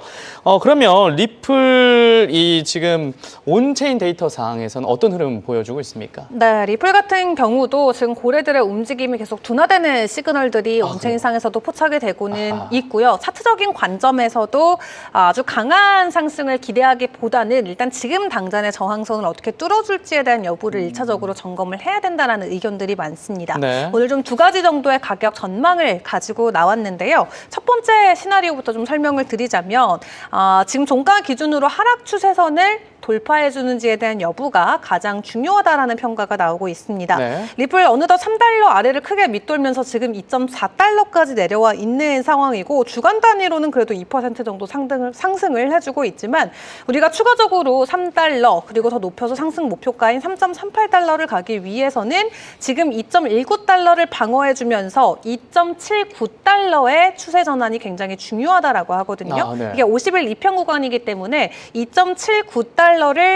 그러면 리플이 지금 온체인 데이터 상에서는 어떤 흐름 보여주고 있습니까? 네, 리플 같은 경우도 지금 고래들의 움직임이 계속 둔화되는 시그널들이 온체인 상에서도 포착이 되고는 있고요. 차트적인 관점에서도 아주 강한 상승을 기대하기보다는 일단 지금 당장의 저항선을 어떻게 뚫어줄지에 대한 여부를 1차적으로 점검을 해야 된다는 의견들이 많습니다. 네. 오늘 좀 두 가지 정도의 가격 전망을 가지고 나왔는데요. 첫 번째 시나리오부터 좀 설명을 드리자면 지금 종가 기준으로 하락 추세선을 돌파해주는지에 대한 여부가 가장 중요하다라는 평가가 나오고 있습니다. 네. 리플 어느덧 3달러 아래를 크게 밑돌면서 지금 2.4달러까지 내려와 있는 상황이고 주간 단위로는 그래도 2% 정도 상승을 해주고 있지만 우리가 추가적으로 3달러 그리고 더 높여서 상승 목표가인 3.38달러를 가기 위해서는 지금 2.19달러를 방어해주면서 2.79달러의 추세 전환이 굉장히 중요하다라고 하거든요. 네. 이게 50일 이평 구간이기 때문에 2.79달러를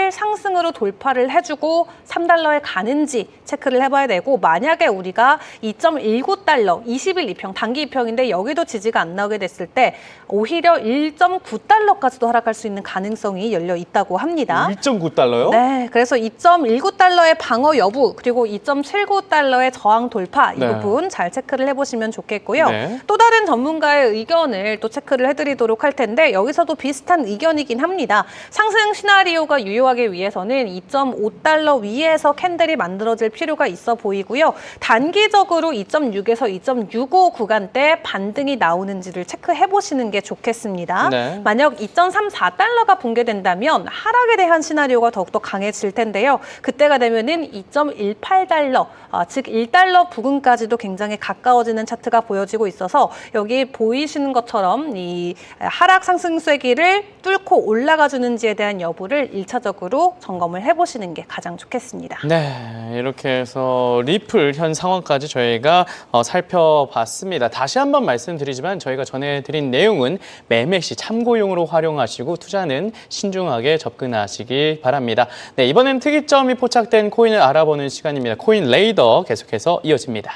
상승으로 돌파를 해주고 3달러에 가는지 체크를 해봐야 되고 만약에 우리가 2.19달러 20일 이평 단기 이평인데 여기도 지지가 안 나오게 됐을 때 오히려 1.9달러까지도 하락할 수 있는 가능성이 열려 있다고 합니다. 1.9달러요? 네, 그래서 2.19달러의 방어 여부 그리고 2.79달러의 저항 돌파 이 네. 부분 잘 체크를 해보시면 좋겠고요. 네. 또 다른 전문가의 의견을 또 체크를 해드리도록 할 텐데 여기서도 비슷한 의견이긴 합니다. 상승 시나리오가 유효하기 위해서는 2.5달러 위에서 캔들이 만들어질 필요가 있어 보이고요. 단기적으로 2.6에서 2.65 구간대 반등이 나오는지를 체크해 보시는 게 좋겠습니다. 네. 만약 2.34달러가 붕괴된다면 하락에 대한 시나리오가 더욱더 강해질 텐데요. 그때가 되면은 2.18달러, 즉 1달러 부근까지도 굉장히 가까워지는 차트가 보여지고 있어서 여기 보이시는 것처럼 이 하락 상승 쐐기를 뚫고 올라가 주는지에 대한 여부를 1차적으로 점검을 해보시는 게 가장 좋겠습니다. 네, 이렇게 해서 리플 현 상황까지 저희가 살펴봤습니다. 다시 한번 말씀드리지만 저희가 전해드린 내용은 매매 시 참고용으로 활용하시고 투자는 신중하게 접근하시기 바랍니다. 네, 이번엔 특이점이 포착된 코인을 알아보는 시간입니다. 코인 레이더 계속해서 이어집니다.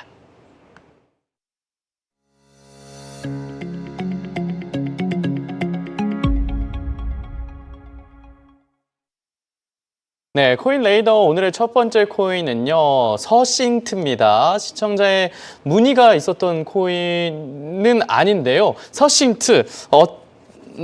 네, 코인 레이더 오늘의 첫 번째 코인은요, 서싱트입니다. 시청자의 문의가 있었던 코인은 아닌데요. 서싱트,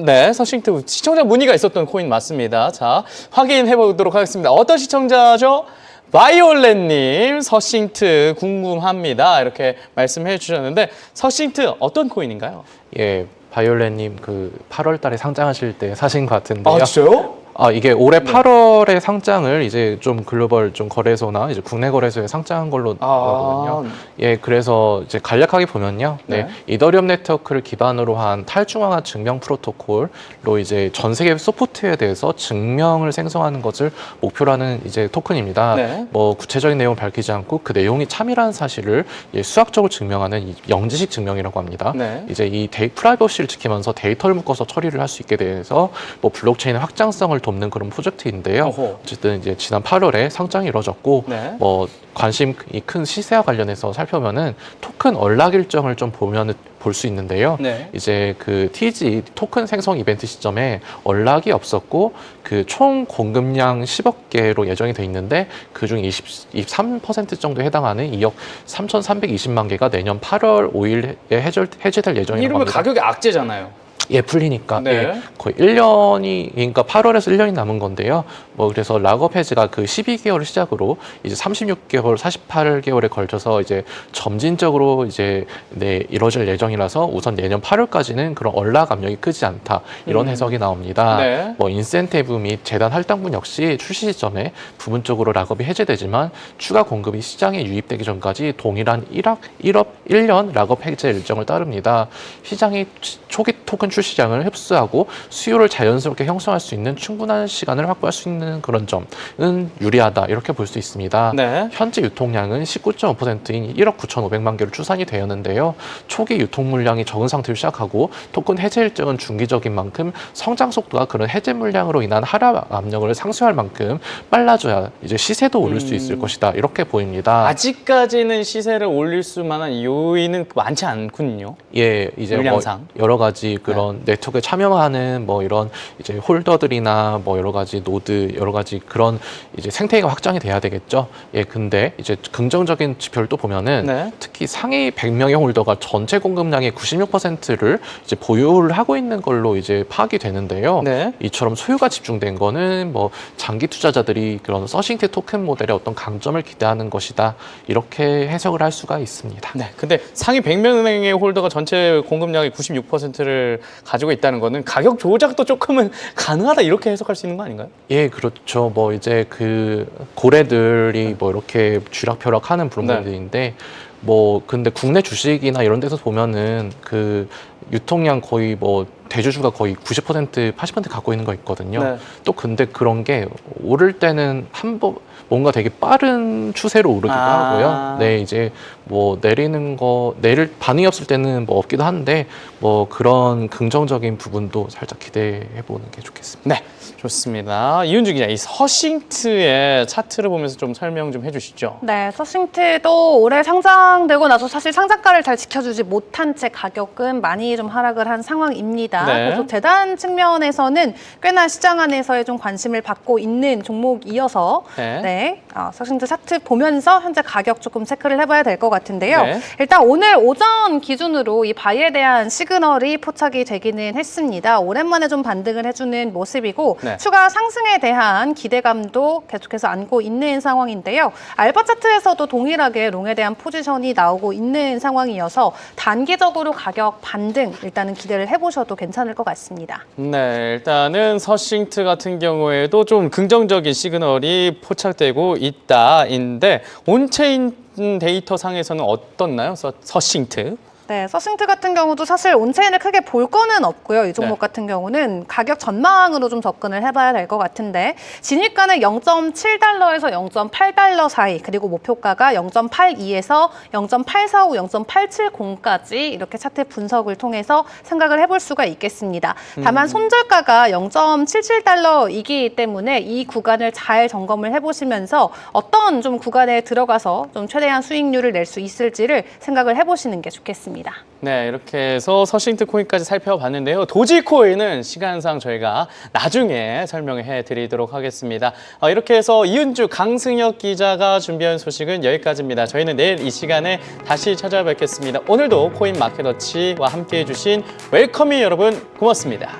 네, 서싱트 시청자 문의가 있었던 코인 맞습니다. 자, 확인해 보도록 하겠습니다. 어떤 시청자죠? 바이올렛님, 서싱트 궁금합니다. 이렇게 말씀해 주셨는데, 서싱트 어떤 코인인가요? 예, 바이올렛님 그 8월 달에 상장하실 때 사신 것 같은데요. 진짜요? 이게 올해 8월에 상장을 이제 좀 글로벌 좀 거래소나 이제 국내 거래소에 상장한 걸로 나오거든요. 예, 그래서 이제 간략하게 보면요. 네. 이더리움 네트워크를 기반으로 한 탈중앙화 증명 프로토콜로 이제 전 세계 소프트웨어에 대해서 증명을 생성하는 것을 목표로 하는 이제 토큰입니다. 네. 뭐 구체적인 내용을 밝히지 않고 그 내용이 참이라는 사실을 수학적으로 증명하는 이 영지식 증명이라고 합니다. 네. 이제 이 프라이버시를 지키면서 데이터를 묶어서 처리를 할 수 있게 돼서 뭐 블록체인의 확장성을 돕는 그런 프로젝트인데요. 어쨌든 이제 지난 8월에 상장이 이루어졌고 네. 뭐 관심이 큰 시세와 관련해서 살펴보면은 토큰 언락 일정을 좀 보면은 볼 수 있는데요. 네. 이제 그 TG 토큰 생성 이벤트 시점에 언락이 없었고 그 총 공급량 10억 개로 예정이 돼 있는데 그중 23% 정도에 해당하는 2억 3,320만 개가 내년 8월 5일에 해제될 예정이라고 이러면 합니다. 가격이 악재잖아요. 예, 풀리니까. 네. 예, 거의 1년이, 그러니까 8월에서 1년이 남은 건데요. 뭐, 그래서 락업 해지가 그 12개월을 시작으로 이제 36개월, 48개월에 걸쳐서 이제 점진적으로 이제 이루어질 예정이라서 우선 내년 8월까지는 그런 언락 압력이 크지 않다. 이런 해석이 나옵니다. 네. 뭐, 인센티브 및 재단 할당분 역시 출시 시점에 부분적으로 락업이 해제되지만 추가 공급이 시장에 유입되기 전까지 동일한 1년 락업 해제 일정을 따릅니다. 시장이 초기 토큰 출시량을 흡수하고 수요를 자연스럽게 형성할 수 있는 충분한 시간을 확보할 수 있는 그런 점은 유리하다 이렇게 볼 수 있습니다. 네. 현재 유통량은 19.5%인 1억 9,500만 개로 추산이 되었는데요. 초기 유통 물량이 적은 상태로 시작하고 토큰 해제 일정은 중기적인 만큼 성장 속도가 그런 해제 물량으로 인한 하락 압력을 상쇄할 만큼 빨라져야 이제 시세도 오를 수 있을 것이다 이렇게 보입니다. 아직까지는 시세를 올릴 수만한 요인은 많지 않군요. 예, 이제 물량상. 뭐 여러 가지 그런 네트워크에 참여하는 뭐 이런 이제 홀더들이나 뭐 여러 가지 노드 여러 가지 그런 이제 생태계가 확장이 돼야 되겠죠. 예, 근데 이제 긍정적인 지표를 또 보면은 특히 상위 100명의 홀더가 전체 공급량의 96%를 이제 보유를 하고 있는 걸로 이제 파악이 되는데요. 이처럼 소유가 집중된 거는 뭐 장기 투자자들이 그런 서싱트 토큰 모델의 어떤 강점을 기대하는 것이다. 이렇게 해석을 할 수가 있습니다. 네. 근데 상위 100명의 홀더가 전체 공급량의 96%를 가지고 있다는 거는 가격 조작도 조금은 가능하다 이렇게 해석할 수 있는 거 아닌가요? 예, 그렇죠. 뭐 이제 그 고래들이 뭐 이렇게 쥐락펴락하는 부분들인데 뭐 근데 국내 주식이나 이런 데서 보면은 그 유통량 거의 뭐 대주주가 거의 90%, 80% 갖고 있는 거 있거든요. 또 근데 그런 게 오를 때는 뭔가 되게 빠른 추세로 오르기도 하고요. 네, 이제 뭐 내릴 반응이 없을 때는 뭐 없기도 한데 뭐 그런 긍정적인 부분도 살짝 기대해 보는 게 좋겠습니다. 네, 좋습니다. 이윤주 기자, 이 서싱트의 차트를 보면서 좀 설명 좀 해주시죠. 네, 서싱트도 올해 상장되고 나서 사실 상장가를 잘 지켜주지 못한 채 가격은 많이 좀 하락을 한 상황입니다. 그래서 재단 측면에서는 꽤나 시장 안에서의 좀 관심을 받고 있는 종목이어서 서싱트 차트 보면서 현재 가격 조금 체크를 해봐야 될 것 같은데요. 일단 오늘 오전 기준으로 이 바이에 대한 시그널이 포착이 되기는 했습니다. 오랜만에 좀 반등을 해주는 모습이고 추가 상승에 대한 기대감도 계속해서 안고 있는 상황인데요. 알파 차트에서도 동일하게 롱에 대한 포지션이 나오고 있는 상황이어서 단기적으로 가격 반등 일단은 기대를 해보셔도 괜찮을 것 같습니다. 네, 일단은 서싱트 같은 경우에도 좀 긍정적인 시그널이 포착되고 있다인데 온체인 데이터 상에서는 어떻나요? 서싱트? 네, 서싱트 같은 경우도 사실 온체인을 크게 볼 거는 없고요. 이 종목 같은 경우는 가격 전망으로 좀 접근을 해봐야 될 것 같은데 진입가는 0.7달러에서 0.8달러 사이 그리고 목표가가 0.82에서 0.845, 0.870까지 이렇게 차트 분석을 통해서 생각을 해볼 수가 있겠습니다. 다만 손절가가 0.77달러이기 때문에 이 구간을 잘 점검을 해보시면서 어떤 좀 구간에 들어가서 좀 최대한 수익률을 낼 수 있을지를 생각을 해보시는 게 좋겠습니다. 알아봤습니다. 네, 이렇게 해서 서싱트 코인까지 살펴봤는데요. 도지코인은 시간상 저희가 나중에 설명해 드리도록 하겠습니다. 이렇게 해서 이은주, 강승혁 기자가 준비한 소식은 여기까지입니다. 저희는 내일 이 시간에 다시 찾아뵙겠습니다. 오늘도 코인 마켓워치와 함께해 주신 웰커미 여러분 고맙습니다.